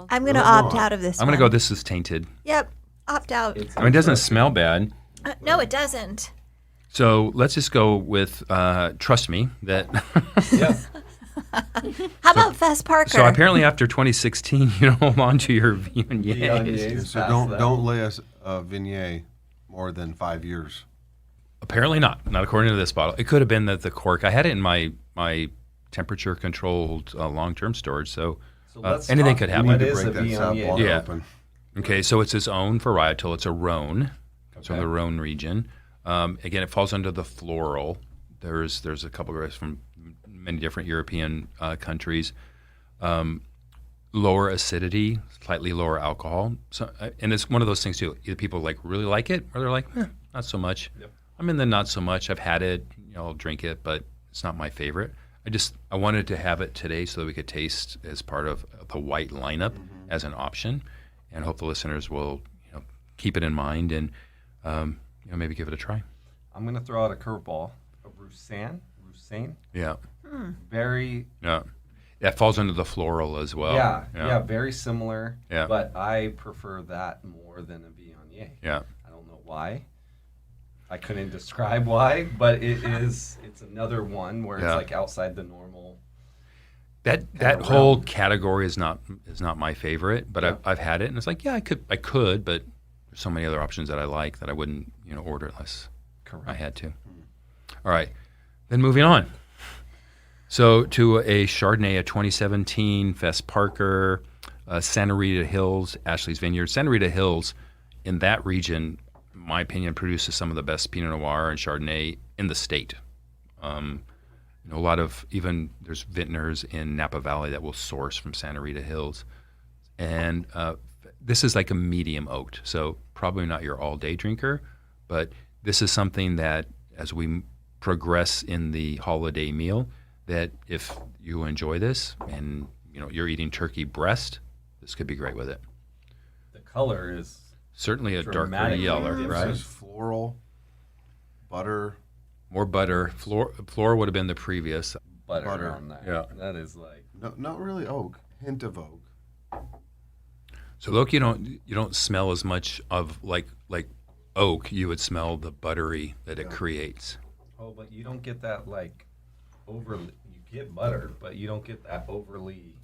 I'm going to No, opt no. out of this I'm gonna one. go. This is tainted. Yep, opt out. It's I mean, it doesn't interesting. smell bad. No, it doesn't. So let's just go with trust me that. Yeah. How about Fess Parker? So apparently after 2016, you don't hold on to your Viognier. Viogniers So past don't that. don't lay us Viognier more than 5 years. Apparently not. Not according to this bottle. It could have been that the cork. I had it in my temperature controlled long-term storage. So, So let's anything talk- could We happen. What need to is break a that sap Viognier? bottle Yeah. open. Okay, so it's its own varietal. It's a Rhone. It's from Okay. the Rhone region. Again, it falls under the floral. There's a couple of grapes from many different European countries. Lower acidity, slightly lower alcohol. So, and it's one of those things too. Either people really like it, or they're like, not so much. Yep. I'm in the not so much. I've had it. I'll drink it, but it's not my favorite. I wanted to have it today so that we could taste as part of the white lineup as an option, and hope the listeners will keep it in mind and maybe give it a try. I'm going to throw out a curveball. A Roussanne. Yeah, Very, yeah. That falls under the floral as well. yeah, very similar. Yeah. But I prefer that more than a Viognier. Yeah. I don't know why. I couldn't describe why, but it's another one where Yeah. it's like outside the normal. That of whole realm. category is not my favorite, but Yeah. I've had it, and it's like, yeah, I could, but there's so many other options that I like that I wouldn't order unless Correct. I had to. All right, then moving on. So to a Chardonnay, a 2017 Fess Parker, Santa Rita Hills, Ashley's Vineyard. Santa Rita Hills, in that region, in my opinion, produces some of the best Pinot Noir and Chardonnay in the state. A lot of there's vintners in Napa Valley that will source from Santa Rita Hills, and this is like a medium oaked, so probably not your all-day drinker, but this is something that as we progress in the holiday meal, that if you enjoy this and you're eating turkey breast, this could be great with it. The color is Certainly a darker Dramatically yellow, different. right? This is floral, butter. More butter. Floor would have been the previous. butter on that. Yeah. That is like, No, not really oak. Hint of oak. So look, you don't smell as much of like oak. You would smell the buttery that it creates. oh, but you don't get that like overly, you get butter, but you don't get that overly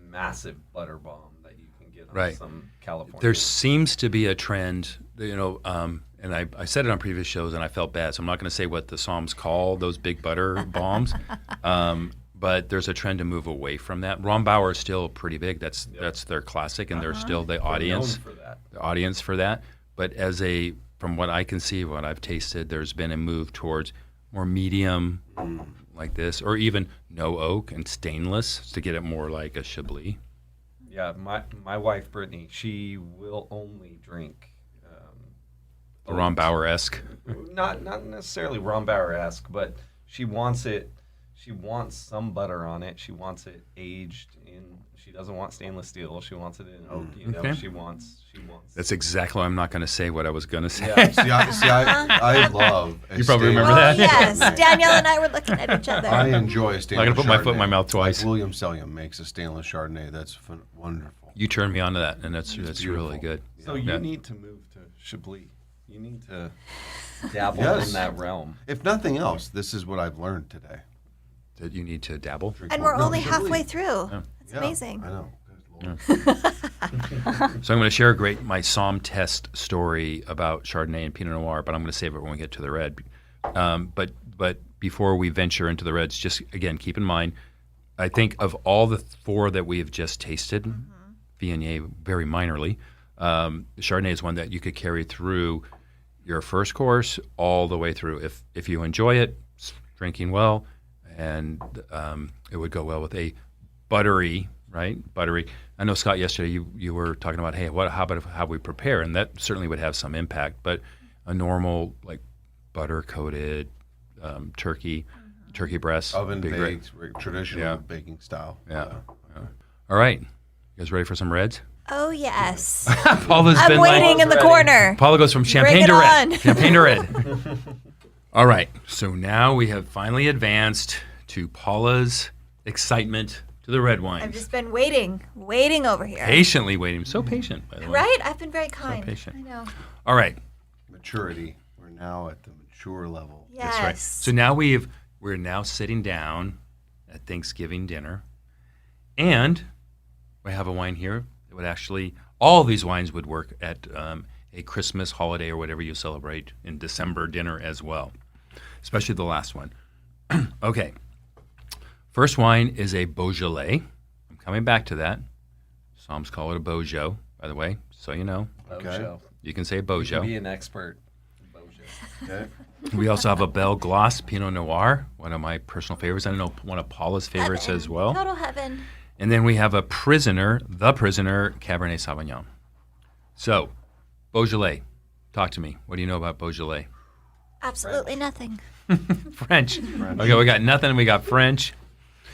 massive butter bomb that you can get on Right. some California. There seems to be a trend, and I said it on previous shows, and I felt bad, so I'm not going to say what the Psalms call those big butter bombs, but there's a trend to move away from that. Rombauer is still pretty big. That's their classic, and they're still the They're audience. known for that. The audience for that. But from what I can see, what I've tasted, there's been a move towards more medium, like this, or even no oak and stainless to get it more like a Chablis. Yeah, my wife Brittany, she will only drink A Rombauer-esque. not necessarily Rombauer-esque, but she wants it. She wants some butter on it. She wants it aged in. She doesn't want stainless steel. She wants it in oak. Okay. She wants. That's exactly why I'm not going to say what I was going to say. Yeah. I love. a You probably remember Oh, that? yes. Danielle and I were looking at each other. I enjoy a stainless. I'm gonna put my foot in my Chardonnay. mouth twice. Like William Selliam makes a stainless Chardonnay. That's wonderful. You turned me on to that, and that's It's really beautiful. good. So you need to move to Chablis. You need to dabble Yes. in that realm. If nothing else, this is what I've learned today. That you need to dabble. Drink And more. we're No, only truly. halfway through. Yeah. That's Yeah, amazing. I know. Good Lord. So I'm going to share my Somm test story about Chardonnay and Pinot Noir, but I'm going to save it when we get to the red. But before we venture into the reds, just again keep in mind, I think of all the 4 that we have just tasted, Viognier very minorly, Chardonnay is one that you could carry through your first course all the way through. If you enjoy it, it's drinking well, and it would go well with a buttery. I know, Scott, yesterday you were talking about, hey, how about how we prepare, and that certainly would have some impact. But a normal like butter coated turkey breast, Oven be great. baked, traditional Yeah. baking style. Yeah. All right, you guys ready for some reds? Oh, yes. Paula's I'm been waiting in the ready. corner. Paula goes from champagne it to red. on. Champagne to red. All right. So now we have finally advanced to Paula's excitement to the red wines. I've just been waiting over here. Patiently waiting. So patient, by the way. Right? I've been very kind. patient. I know. All right. Maturity. We're now at the mature level. Yes. That's right. So now we're now sitting down at Thanksgiving dinner, and we have a wine here that would actually, all these wines would work at a Christmas holiday or whatever you celebrate in December dinner as well, especially the last one. Okay. First wine is a Beaujolais. I'm coming back to that. Psalms call it a Beaujolais, by the way, so you know. Bojo. You can say You Beaujolais. can be an expert. Bojo. Okay. We also have a Belle Gloss Pinot Noir, one of my personal favorites. I know one of Paula's favorites Heaven. as well. Total heaven. And then we have the Prisoner Cabernet Sauvignon. So, Beaujolais, talk to me. What do you know about Beaujolais? Absolutely nothing. French. Okay, we got nothing. We got French.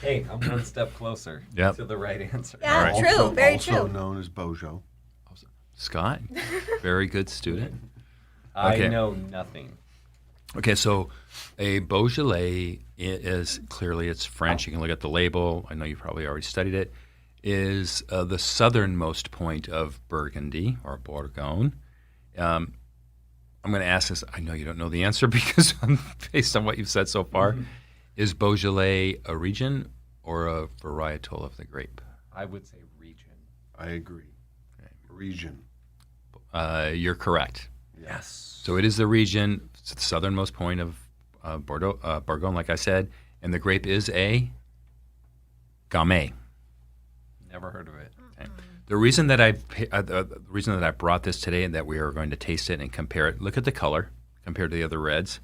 Hey, I'm one step closer Yep. to the right answer. Yeah, right. true. Very also true. known as Bojo. Scott, very good student. I Okay. know nothing. Okay, so a Beaujolais is clearly it's French. You can look at the label. I know you probably already studied it. Is the southernmost point of Burgundy or Bourgogne. I'm going to ask this. I know you don't know the answer because based on what you've said so far, is Beaujolais a region or a varietal of the grape? I would say region. I agree. Region. You're correct. Yes. So it is the region, it's the southernmost point of Bourgogne, like I said, and the grape is a Gamay. Never heard of it. Okay. The reason that I brought this today and that we are going to taste it and compare it, look at the color compared to the other reds,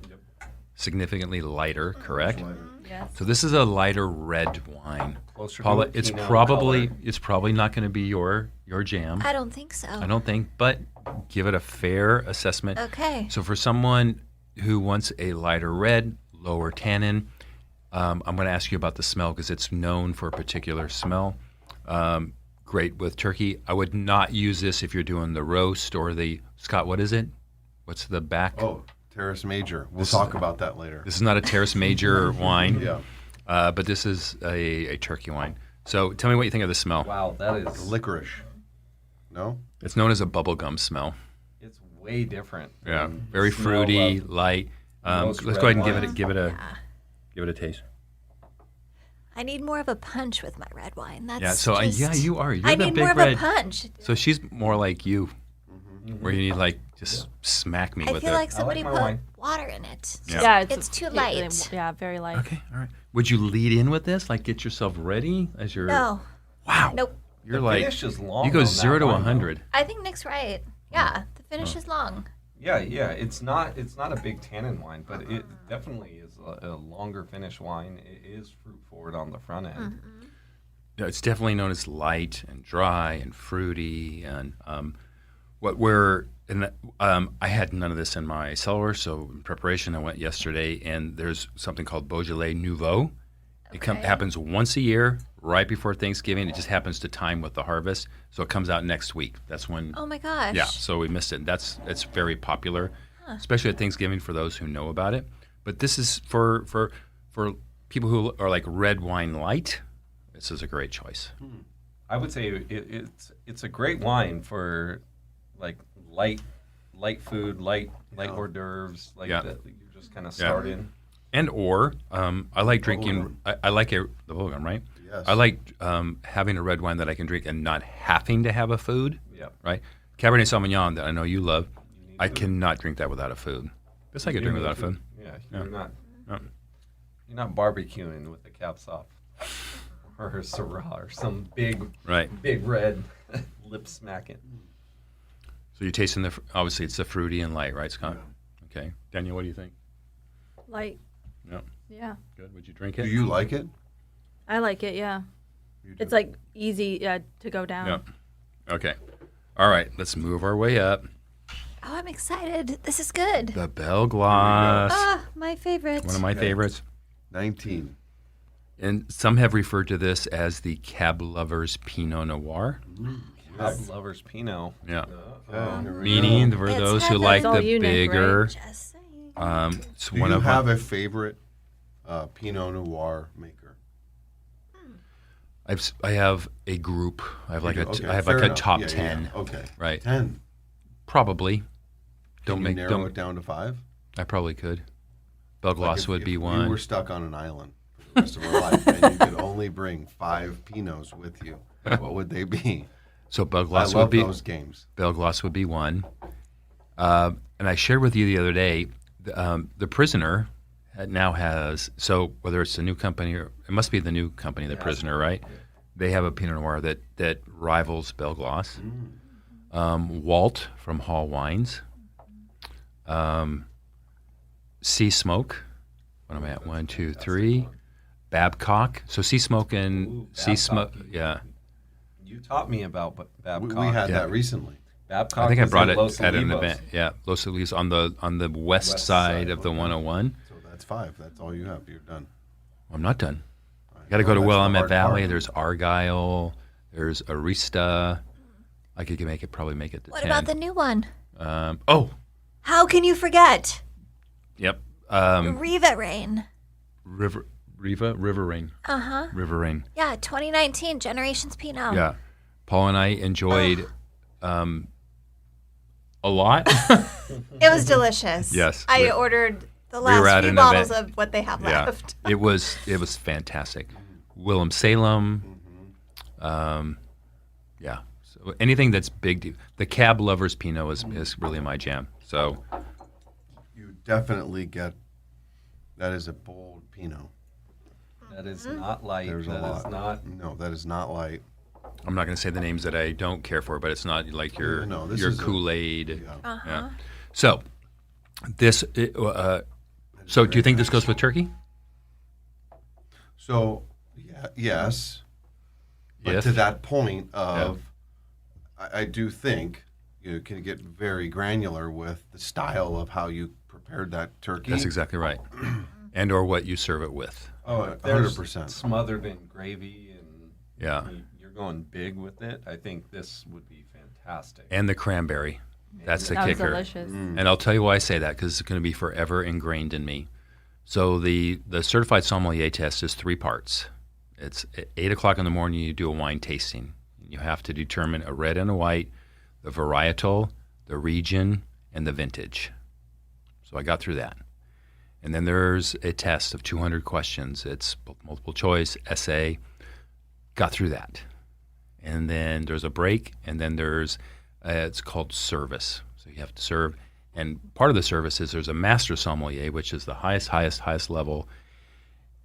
significantly lighter, correct? Yes. So this is a lighter red wine. Closer to Paula, a it's Pinot probably color. not going to be your jam. I don't think so. I don't think, but give it a fair assessment. Okay. So for someone who wants a lighter red, lower tannin, I'm going to ask you about the smell because it's known for a particular smell. Great with turkey. I would not use this if you're doing the roast or the, Scott, what is it? What's the back? Oh, Terrace Major. We'll talk about that later. This is not a Terrace Major wine, Yeah. but this is a turkey wine. So tell me what you think of the smell. Wow, that is Licorice. No? It's known as a bubblegum smell. it's way different. Yeah, than very smell fruity, of light. most Let's go ahead and red give it wines. a taste. I need more of a punch with my red wine. That's Yeah, so just, yeah, you are. You're I the need big more of red. a punch. So she's more like you, where you need like just smack me I with feel it. like somebody my put wine. water in it. Yeah. It's too light. Yeah, very light. Okay, all right. Would you lead in with this? Like get yourself ready as you're. No. Wow. Nope. You're The like finish is long you go on that 0 to wine, 100. I think Nick's right. Yeah, the finish is long. Yeah, it's not a big tannin wine, but it definitely is a longer finish wine. It is fruit forward on the front end. Yeah, it's definitely known as light and dry and fruity and what we're and I had none of this in my cellar, so in preparation I went yesterday and there's something called Beaujolais Nouveau. It happens once a year, right before Thanksgiving. It just happens to time with the harvest, so it comes out next week. That's when. Oh my gosh. Yeah, so we missed it. It's very popular, especially at Thanksgiving for those who know about it. But this is for people who are like red wine light. This is a great choice. I would say it's a great wine for like light light food, light Yeah. hors d'oeuvres, like Yeah. that. You're just kind of Yeah. starting. And or I like drinking. Bubblegum. I like the bubblegum, right? Yes. I like having a red wine that I can drink and not having to have a food. Yeah. Right. Cabernet Sauvignon that I know you love. You need I food. cannot drink that without a food. Guess I could You drink need without food. Yeah, Yeah. you're not. No. You're not barbecuing with the caps off, or a Syrah, or some big Right. red lip smacking. So you're tasting obviously it's the fruity and light, right, Scott? Okay. Daniel, what do you think? Light. Yeah. Yeah. Good. Would you drink it? Do you like it? I like it, yeah. You It's do. like easy to go down. Yeah. Okay. All right. Let's move our way up. Oh, I'm excited. This is good. The Bell Gloss. Ah, my favorite. One of my Okay. favorites. 19. And some have referred to this as the Cab Lovers Pinot Noir. Cab Lovers Pinot. Yeah. Okay, here we Meaning go. for It's those who heaven. like It's all the unique, bigger. Just saying. It's Do one you of have a favorite Pinot Noir maker? I have a group. I have like You do? Okay, I have fair like a enough. top Yeah, 10. yeah. Okay. Right. 10. Probably. Can you narrow it down to 5? I probably could. Bell Gloss Like would if be We one. were stuck on an island for the rest of our life, and you could only bring 5 Pinots with you. What would they be? So Bell I Gloss would love be those games. Bell Gloss would be one. And I shared with you the other day, the Prisoner now has, so whether it's a new company or it must be the new company, the Prisoner, right? They have a Pinot Noir that rivals Bell Gloss. Walt from Hall Wines. Sea Smoke. What am I at? 1, 2, 3. Babcock. So Sea Smoke and Ooh, Sea Smoke. Babcock. Yeah. You taught me about Babcock. We had Yeah. that recently. Babcock. I think I was brought in it Los at an Olivos. event. Yeah, Los Olivos on the west side of the 101. So that's 5. That's all you have. You're done. I'm not done. All right. Got to go to Well, that's the Willamette hard Valley. part. There's Argyle. There's Arista. I could probably make it to What 10. about the new one? Oh, How can you forget? yep. Riva Rain. River Rain. Uh-huh. River Rain. Yeah, 2019 Generations Pinot. Yeah. Paul and I enjoyed a lot. It was delicious. Yes. I We- ordered the we were last at few an bottles event. of what they have Yeah. left. It was fantastic. Willem Salem. Yeah. So anything that's big. The Cab Lovers Pinot is really my jam. So You definitely get that is a bold Pinot. That is not light. There's a That lot. is not. No, that is not light. I'm not going to say the names that I don't care for, but it's not like your No, this your is a- Kool-Aid. Yeah. Yeah. So this. So do you think this goes with turkey? So, yeah, yes. But If. to that point of, I do think you can get very granular with the style of how you prepared that turkey. That's exactly right. And or what you serve it with. Oh, If there's 100%. smothered in gravy and Yeah. you're going big with it, I think this would be fantastic. And the cranberry. That's the That was kicker. delicious. And I'll tell you why I say that, because it's going to be forever ingrained in me. So the certified sommelier test is 3 parts. It's at 8 o'clock in the morning, you do a wine tasting. You have to determine a red and a white, the varietal, the region, and the vintage. So I got through that. And then there's a test of 200 questions. It's multiple choice, essay. Got through that. And then there's a break, and then there's, it's called service. So you have to serve. And part of the service is there's a master sommelier, which is the highest level.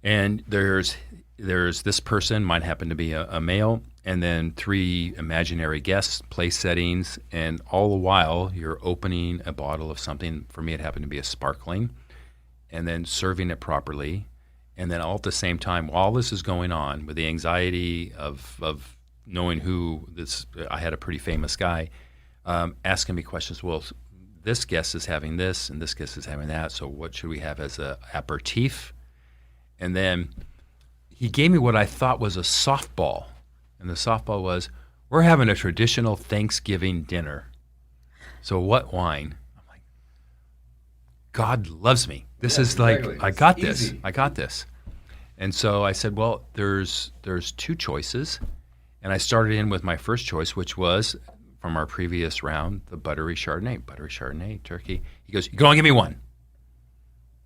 And there's this person, might happen to be a male, and then 3 imaginary guests, place settings, and all the while you're opening a bottle of something. For me, it happened to be a sparkling, and then serving it properly. And then all at the same time, while this is going on, with the anxiety of knowing who this, I had a pretty famous guy asking me questions. Well, this guest is having this, and this guest is having that. So what should we have as a aperitif? And then he gave me what I thought was a softball. And the softball was, we're having a traditional Thanksgiving dinner. So what wine? I'm like, God loves me. This Yeah, is like, exactly. I It's got this. easy. I got this. And so I said, well, there's 2 choices. And I started in with my first choice, which was from our previous round, the buttery Chardonnay turkey. He goes, "You can only give me one."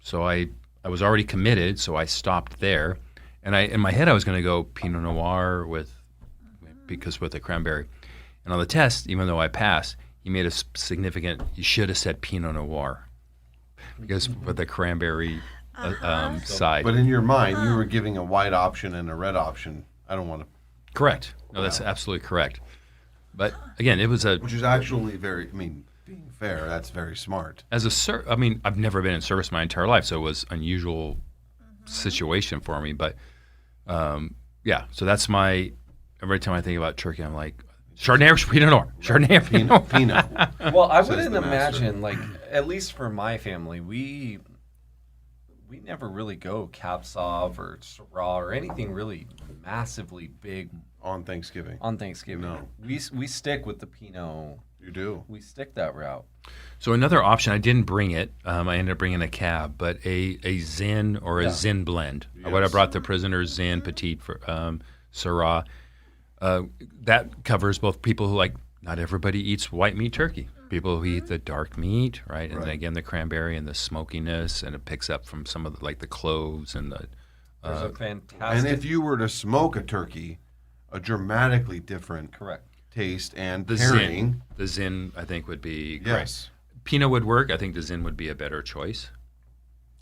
So I was already committed, so I stopped there. And in my head, I was going to go Pinot Noir because with the cranberry. And on the test, even though I passed, he made a significant, you should have said Pinot Noir because with the cranberry side. But in your mind, you were giving a white option and a red option. I don't want to. Correct. No, that's absolutely correct. But again, it was Which is actually very, being fair, that's very smart. I've never been in service my entire life, so it was unusual situation for me. But yeah, so that's every time I think about turkey, I'm like, Chardonnay or Pinot Noir? Chardonnay or Pinot Noir? Pinot. Well, I Says wouldn't the master. imagine, like, at least for my family, we never really go Cab Sauv or Syrah or anything really massively big On Thanksgiving. on Thanksgiving. No. We stick with the Pinot. You do. We stick that route. So another option, I didn't bring it. I ended up bringing a cab, but a Zin or a Zin blend. What I brought the Prisoner's Zin Petite for Syrah. That covers both people who not everybody eats white meat turkey. People who eat the dark meat, right? And then again, the cranberry and the smokiness, and it picks up from some of the cloves and the. There's a fantastic. And if you were to smoke a turkey, a dramatically different correct. taste and The pairing. The Zin, I think, would be great. Yes. Pinot would work. I think the Zin would be a better choice.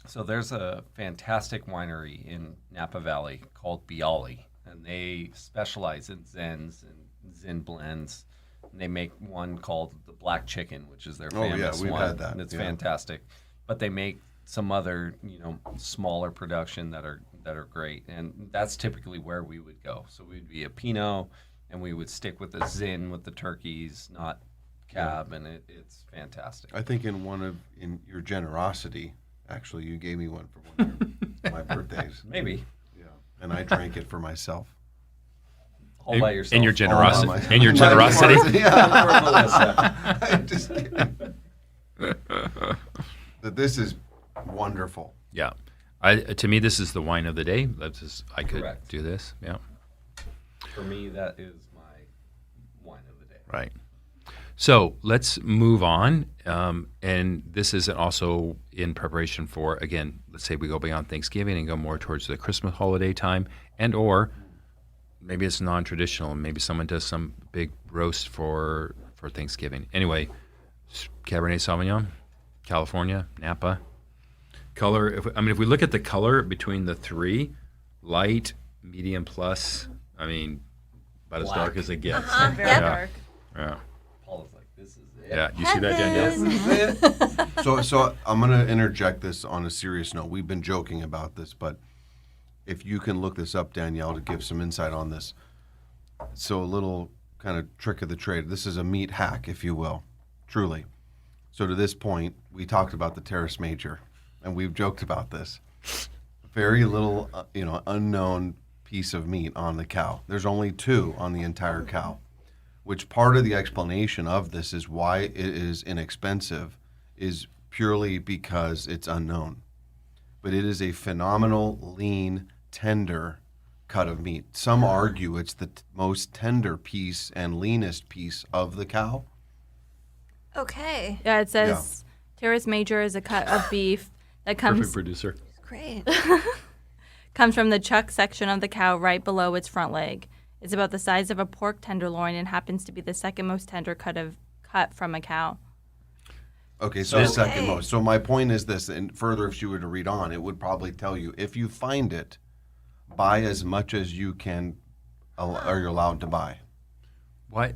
So there's a fantastic winery in Napa Valley called Bialy, and they specialize in Zins and Zin blends. And they make one called the Black Chicken, which is their Oh, yeah, famous we've one, had that, and it's yeah. fantastic. But they make some other, smaller production that are great, and that's typically where we would go. So we'd be a Pinot, and we would stick with the Zin with the turkeys, not Cab, and it's fantastic. I think in your generosity, actually, you gave me one for one of my birthdays. Maybe Yeah. And I drank it for myself. all by yourself. In your generosity. All by my- In your my generosity. Yeah. I'm just kidding. That this is wonderful. Yeah. To me, this is the wine of the day. I could Correct. do this. Yeah. For me, that is my wine of the day. Right. So let's move on. And this is also in preparation for, again, let's say we go beyond Thanksgiving and go more towards the Christmas holiday time, and or maybe it's non-traditional. Maybe someone does some big roast for Thanksgiving. Anyway, Cabernet Sauvignon, California, Napa. Color, if we look at the color between the three, light, medium plus, about as dark as it gets. Very Yeah. dark. Yeah. Paula's like, this is it. Yeah. You see that, Danielle? So I'm going to interject this on a serious note. We've been joking about this, but if you can look this up, Danielle, to give some insight on this. So a little kind of trick of the trade. This is a meat hack, if you will, truly. So to this point, we talked about the Terrace Major, and we've joked about this. Very little, unknown piece of meat on the cow. There's only 2 on the entire cow, which part of the explanation of this is why it is inexpensive is purely because it's unknown. But it is a phenomenal, lean, tender cut of meat. Some argue it's the most tender piece and leanest piece of the cow. Okay. Yeah, it says Terrace Major is a cut of beef that Perfect comes producer. Great. comes from the chuck section of the cow right below its front leg. It's about the size of a pork tenderloin and happens to be the second most tender cut from a cow. Okay, so the second most. So my point is this, and further, if you were to read on, it would probably tell you, if you find it, buy as much as you can, or you're allowed to buy. Why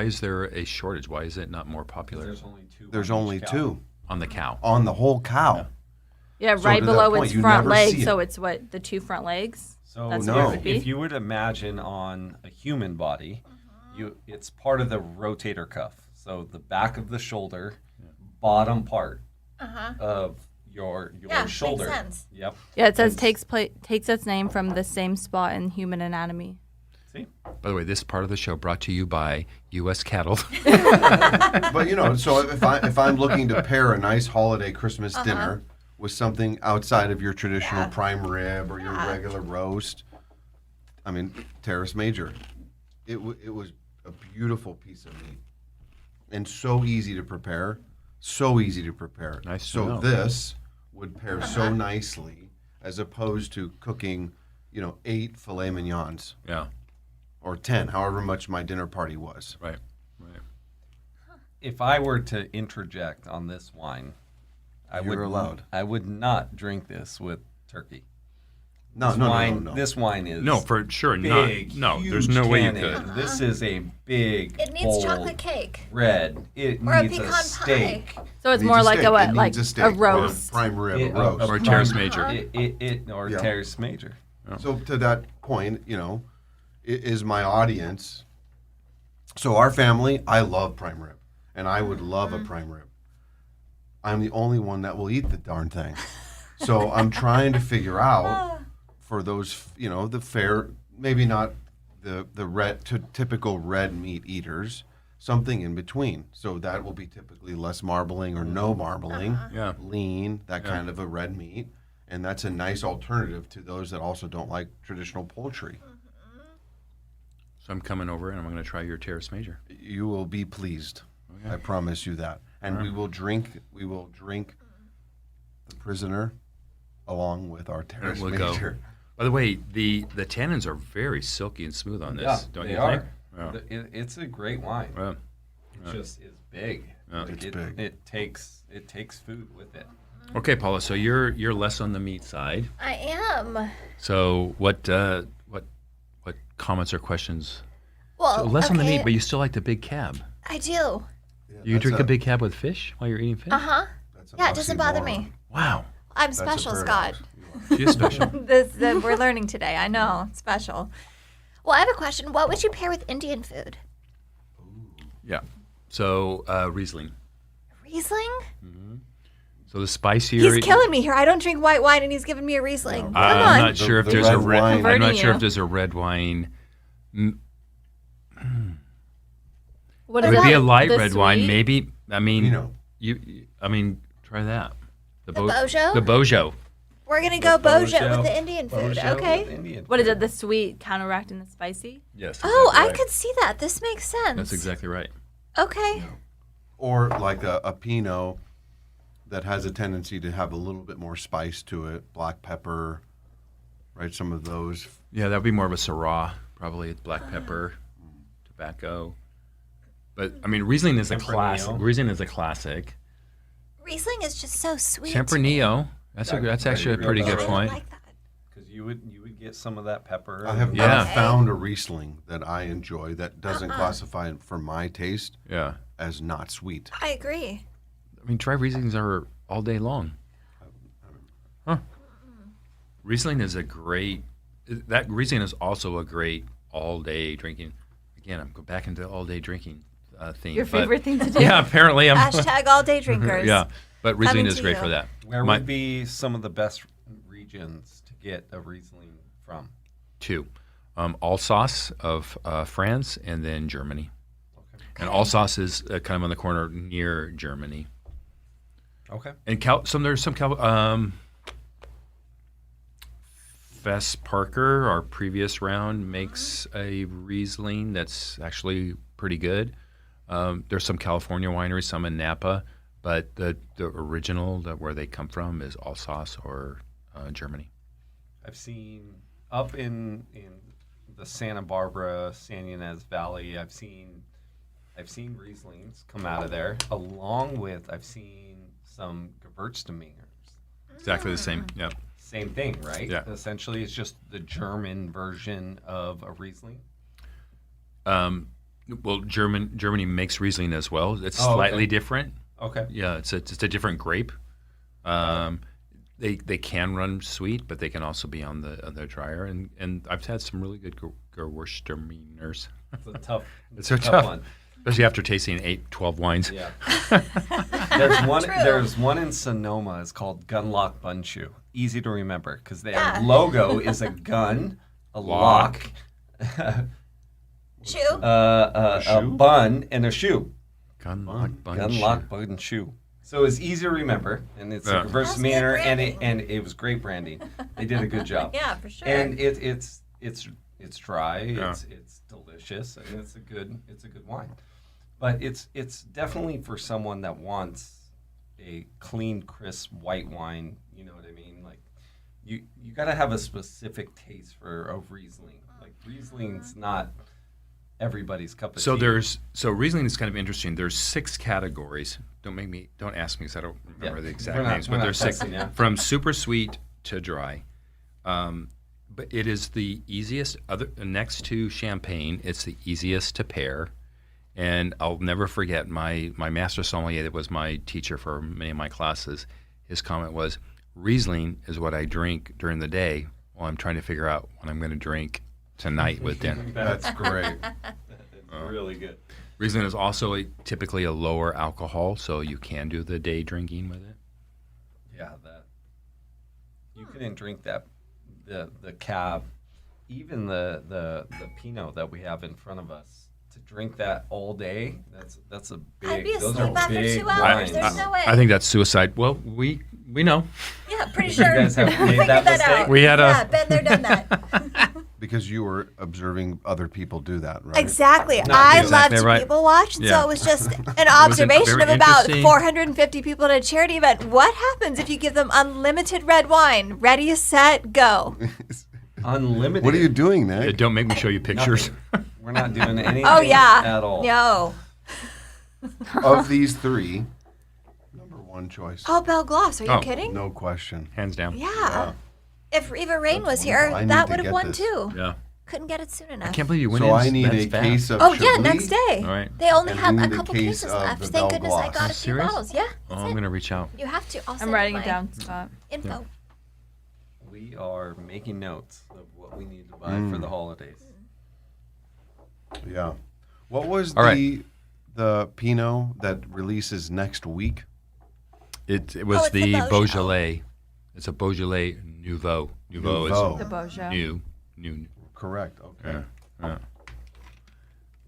is there a shortage? Why is it not more popular There's only 2. There's on only each cow. 2 on the cow? on the whole cow. Yeah, So right to that below point, its you front never leg. see So it. it's what, the 2 front legs? So That's what what it it would would be? if you would imagine on a human body, it's part of the rotator cuff. So the back of the shoulder, bottom part of your shoulder. Makes sense. Yep. Yeah, it says takes its name from the same spot in human anatomy. See? By the way, this part of the show brought to you by U.S. Cattle. But so if I'm looking to pair a nice holiday Christmas dinner with something outside of your traditional prime rib or your regular roast, Terrace Major, it was a beautiful piece of meat, and so easy to prepare. So easy to prepare. Nice to So know. this would pair so nicely as opposed to cooking, 8 filet mignons Yeah. or 10, however much my dinner party was. Right. If I were to interject on this wine, You're allowed. I would not drink this with turkey. No, This no, wine, no. This wine is No, for sure big. not. No, huge there's no way you tannin. could. This is a big. It needs bold chocolate cake. Red. It Or a needs pecan a pie. steak. So it's Needs more a like steak. a what? It Like needs a steak. a roast. Prime rib, It- a roast. Or a prime- terrace major. Or Yeah. terrace major. So to that point, is my audience. So our family, I love prime rib, and I would love a prime rib. I'm the only one that will eat the darn thing. So I'm trying to figure out for those, the fair, maybe not the typical red meat eaters, something in between. So that will be typically less marbling or no marbling, Yeah. lean, that kind of a red meat. And that's a nice alternative to those that also don't like traditional poultry. So I'm coming over and I'm going to try your terrace major. You will be pleased. Okay. I promise you that. And we will drink the prisoner along with our terrace We'll go. major. By the way, the tannins are very silky and smooth on this, Yeah, don't they you are. think? Yeah. It's a great wine. Yeah. It just is big. Yeah. Like It's it, big. It takes food with it. Okay, Paula. So you're less on the meat side. I am. So what comments or questions? Well, So less on the okay, meat, but you still like the big cab. I do. Yeah, You that's drink a big cab with fish while you're eating fish? Uh-huh. that's an Yeah, it doesn't bother oxymoron. me. Wow, I'm That's a special, Scott. paradox. she is special. We're learning today. I know. Special. Well, I have a question. What would you pair with Indian food? Yeah. So Riesling. Riesling? So the spicier. He's killing me here. I don't drink white wine, and he's giving me a Riesling. Come I'm on. not sure if The there's a red red. wine- I'm not Converting sure you. if there's a red wine. What It is would be that? a light The red wine, sweet? maybe. I mean, Vino. try that. The Bojo? The Bojo. We're going to go The Bojo Bojo- with the Indian food. Bojo Okay. with Indian What is food. it? The sweet counteracting the spicy? Yes. Oh, exactly I right. could see that. This makes sense. That's exactly right. Okay. Or like a Pinot that has a tendency to have a little bit more spice to it, black pepper, right? Some of those. Yeah, that would be more of a Syrah, probably. It's black pepper, tobacco. But I mean, Riesling is a classic. Tempranillo. Riesling is a classic. Riesling is just so sweet. to me. Tempranillo. That's actually a pretty Yeah, good I don't point. like that. Because you would get some of that pepper. I have Yeah. not found a Riesling that I enjoy that doesn't Uh-uh. classify for my taste Yeah. as not sweet. I agree. I mean, dry Rieslings are all day long. Huh. Riesling is a great. That Riesling is also a great all-day drinking. Again, I'm going back into the all-day drinking theme. Your but- favorite thing to do? Yeah, apparently I'm. Hashtag all day drinkers. Yeah, but Riesling Coming is to great you. for that. Where My- would be some of the best regions to get a Riesling from? Two. Alsace of France and then Germany. Okay. And Alsace is kind of on the corner near Germany. Okay. And there's some Fess Parker, our previous round, makes a Riesling that's actually pretty good. There's some California wineries, some in Napa, but the original, where they come from, is Alsace or Germany. I've seen up in the Santa Barbara, San Ynez Valley. I've seen Rieslings come out of there, along with I've seen some Gewürztraminers. Exactly the same. Yeah. Same thing, right? Yeah. Essentially, it's just the German version of a Riesling. Well, Germany makes Riesling as well. It's Oh, okay. slightly different. Okay. Yeah, it's a different grape. They can run sweet, but they can also be on the drier. And I've had some really good Gewürztraminers. It's a tough. It's a tough tough one. Especially after tasting 12 wines. Yeah. There's one. True. There's one in Sonoma. It's called Gunlock Bunshoe. Easy to remember because their Yeah. logo is a gun, a lock, Shoe? a shoe? bun, and a shoe. Gunlock Bunch. Gunlock Bunshoe. So it's easy to remember, and it's Yeah. a That's good Gewürztraminer, and branding. it was great branding. They did a good job. Yeah, for sure. And it's It's dry. Yeah. It's delicious, and it's a good wine. But it's definitely for someone that wants a clean, crisp white wine. You know what I mean? Like you got to have a specific taste for a Riesling. Like Riesling's not everybody's cup of tea. So Riesling is kind of interesting. There's 6 categories. Don't ask me because I don't remember the exact names, but there's 6 from super sweet to dry. But it is the easiest. Next to champagne, it's the easiest to pair. And I'll never forget my master sommelier that was my teacher for many of my classes. His comment was, Riesling is what I drink during the day while I'm trying to figure out what I'm going to drink tonight with dinner. That's great. It's really good. Riesling is also typically a lower alcohol, so you can do the day drinking with it. Yeah, that you couldn't drink that the cab, even the Pinot that we have in front of us. To drink that all day, that's a big. I'd be those asleep are after big 2 hours. wines. There's no way. I think that's suicide. Well, we know. Yeah, pretty sure. You guys have made Figured that that mistake? out. We had Yeah, been there, done that. Because you were observing other people do that, right? Exactly. No, I exactly love to right. people watch, Yeah. so it was just an observation very of about interesting. 450 people at a charity event. What happens if you give them unlimited red wine? Ready, set, go. Unlimited. What are you doing, Nick? Don't make me show you pictures. We're not doing anything Oh yeah. at all. No. Of these 3, number 1 choice. Oh, Belle Gloss. Are you Oh, kidding? No question. Hands down. Yeah. If Eva Rain was I here, need that to would have get won this. too. Yeah. Couldn't get it soon enough. I can't believe you went So in. I need That's a fast. case of Oh yeah, Chablis. next day. All right. They only And have you a need a couple case cases of left. the Thank Belle goodness I Gloss. got a few Serious? bottles. Yeah. Oh, That's I'm it. going to reach out. You have to. I'll I'm send writing you it my down, Scott. Info. We are making notes of what we need to buy for the holidays. Yeah. What was All the Pinot that releases next week? It was it's the the Beaujolais. Beaujolais. It's a Beaujolais Nouveau. Nouveau Nouveau. The is Beaujolais. new. Correct. Okay. Yeah. Yeah.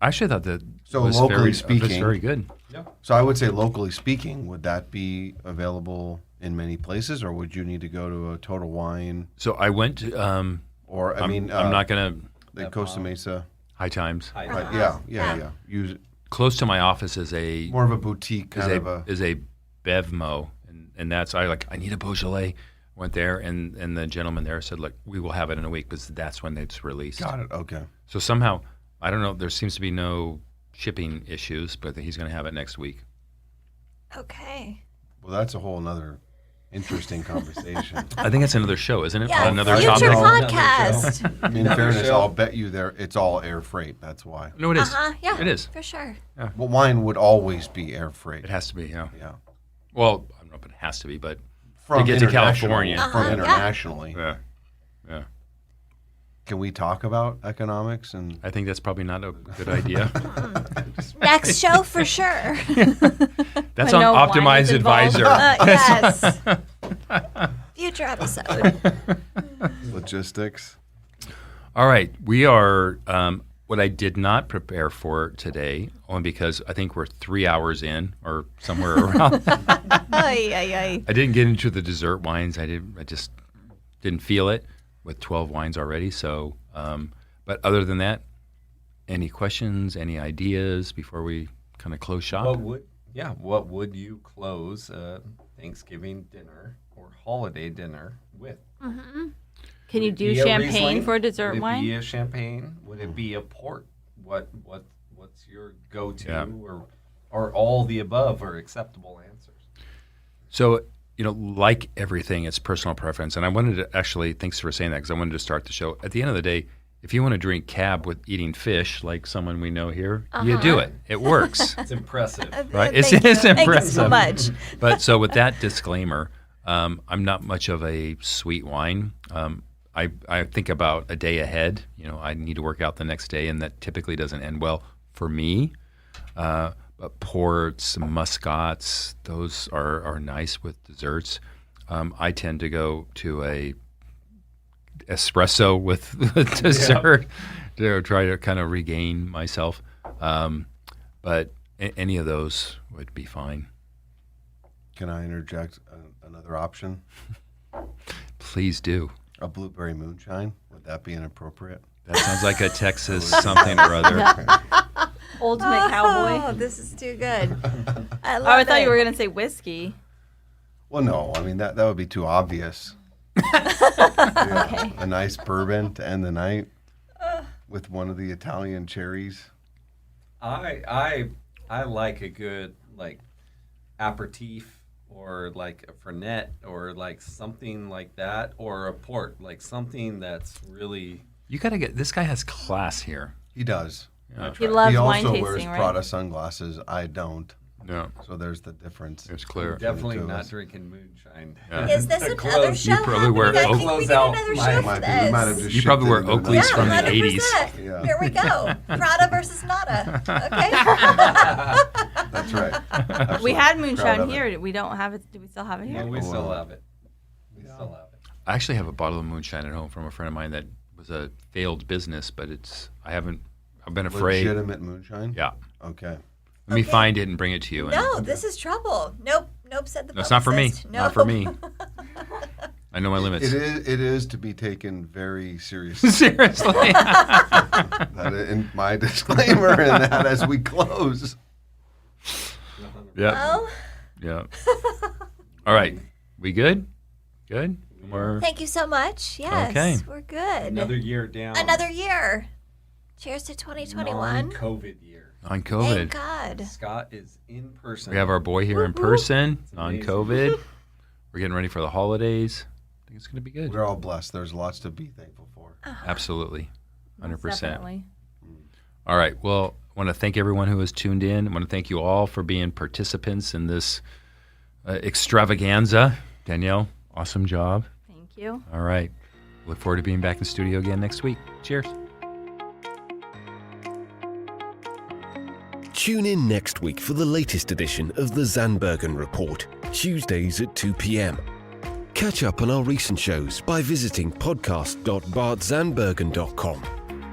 I actually thought that So was locally very, speaking- was very good. So I would say, locally speaking, would that be available in many places, or would you need to go to a Total Wine, So I went. or I'm not going to. the Costa Mesa? High Times. But yeah. Use Close to my office is a more of a boutique kind of a. is a Bevmo, and that's I need a Beaujolais. Went there, and the gentleman there said, "Look, we will have it in a week because that's when it's released." Got it. Okay. So somehow, I don't know. There seems to be no shipping issues, but he's going to have it next week. Okay. Well, that's a whole nother interesting conversation. I think it's another show, isn't it? Yeah. Another Future topic. podcast. In fairness, I'll bet you it's all air freight. That's why. No, it is. Yeah. It is. For sure. Well, wine would always be air freight. It has to be. Yeah. Yeah. Well, I don't know if it has to be, but From get to international- California. From Yeah. internationally. yeah. Can we talk about economics and I think that's probably not a good idea. Next show for sure. That's I on know wine Optimize is involved. Advisor. Yes. Future episode. logistics? All right, we are. What I did not prepare for today, only because I think we're 3 hours in or somewhere around. Ay, ay, ay. I didn't get into the dessert wines. I just didn't feel it with 12 wines already. So, but other than that, any questions, any ideas before we kind of close shop? What would you close a Thanksgiving dinner or holiday dinner with? Can you Would it do be a champagne Riesling? for a dessert Would it wine? be a champagne? Would it be a port? What's your go-to? Yeah. Or all the above are acceptable answers? So, like everything, it's personal preference. And I wanted to actually, thanks for saying that, because I wanted to start the show. At the end of the day, if you want to drink cab with eating fish, like someone we know here, you do it. It works. It's impressive. Right? Thank It's you. impressive. Thank you so much. But so with that disclaimer, I'm not much of a sweet wine. I think about a day ahead. I need to work out the next day, and that typically doesn't end well for me. But ports, muscats, those are nice with desserts. I tend to go to a espresso with dessert to try to kind of regain myself. But any of those would be fine. Can I interject another option? Please do. A blueberry moonshine? Would that be inappropriate? That sounds like a Texas something or other. Ultimate cowboy. Oh, this is too good. I love Oh, I thought it. you were going to say whiskey. Well, no, I mean that would be too obvious. Yeah, a nice bourbon to end the night with one of the Italian cherries. I like a good like aperitif or like a fernet or like something like that, or a port, like something that's really. You got to get, this guy has class here. He does. Yeah. He loves He wine also tasting, wears right? Prada sunglasses. I don't. No, So there's the difference. it's clear. Definitely two of not us. drinking moonshine. Yeah. Is this To another close- show? You probably wear happening? I Oak- think we Close need out another my- show for We might have this. just You probably wear shifted into Oakleys the- from the 100%. 80s. Yeah. Here we go. Prada versus Nada. Okay. That's right. We Absolutely. had Proud moonshine of it. here. We don't have it. Do we still have it No, here? we still Wow. have it. We still have it. I actually have a bottle of moonshine at home from a friend of mine that was a failed business, but I've been afraid. Legitimate moonshine? Yeah. Okay. Let me Okay. find it and bring it to you. No, this is trouble. Nope. Said the No, it's not for me. publicist. No. Not for me. I know my limits. It is to be taken very seriously. Seriously. That in my disclaimer in that as we close. Yeah. Well, Yeah. All right. We good? Good? We're, thank you so much. Yes. Okay. We're good. Another year down. Another year. Cheers to 2021. Non-COVID year. on Thank COVID. God. Scott is in person. We have our boy here in person on amazing. COVID. We're getting ready for the holidays. I think it's going to be good. We're all blessed. There's lots to be thankful for. Absolutely. 100%. Definitely. All right. Well, I want to thank everyone who has tuned in. I want to thank you all for being participants in this extravaganza. Danielle, awesome job. Thank you. All right. Look forward to being back in the studio again next week. Cheers. Tune in next week for the latest edition of the Zandbergen Report, Tuesdays at 2 p.m. Catch up on our recent shows by visiting podcast.bartzandbergen.com.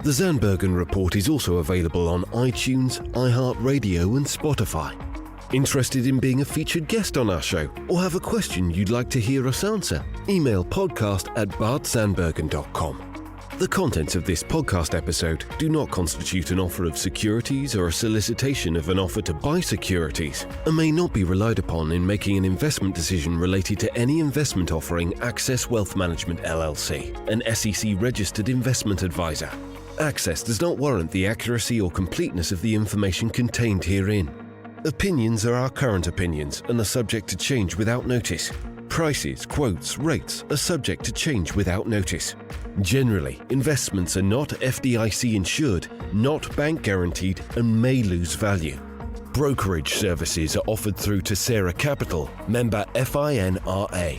The Zandbergen Report is also available on iTunes, iHeartRadio and Spotify. Interested in being a featured guest on our show or have a question you'd like to hear us answer? Email podcast@bartzandbergen.com. The contents of this podcast episode do not constitute an offer of securities or a solicitation of an offer to buy securities and may not be relied upon in making an investment decision related to any investment offering Access Wealth Management LLC, an SEC-registered investment advisor. Access does not warrant the accuracy or completeness of the information contained herein. Opinions are our current opinions and are subject to change without notice. Prices, quotes, rates are subject to change without notice. Generally, investments are not FDIC insured, not bank guaranteed, and may lose value. Brokerage services are offered through Tessera Capital, member FINRA.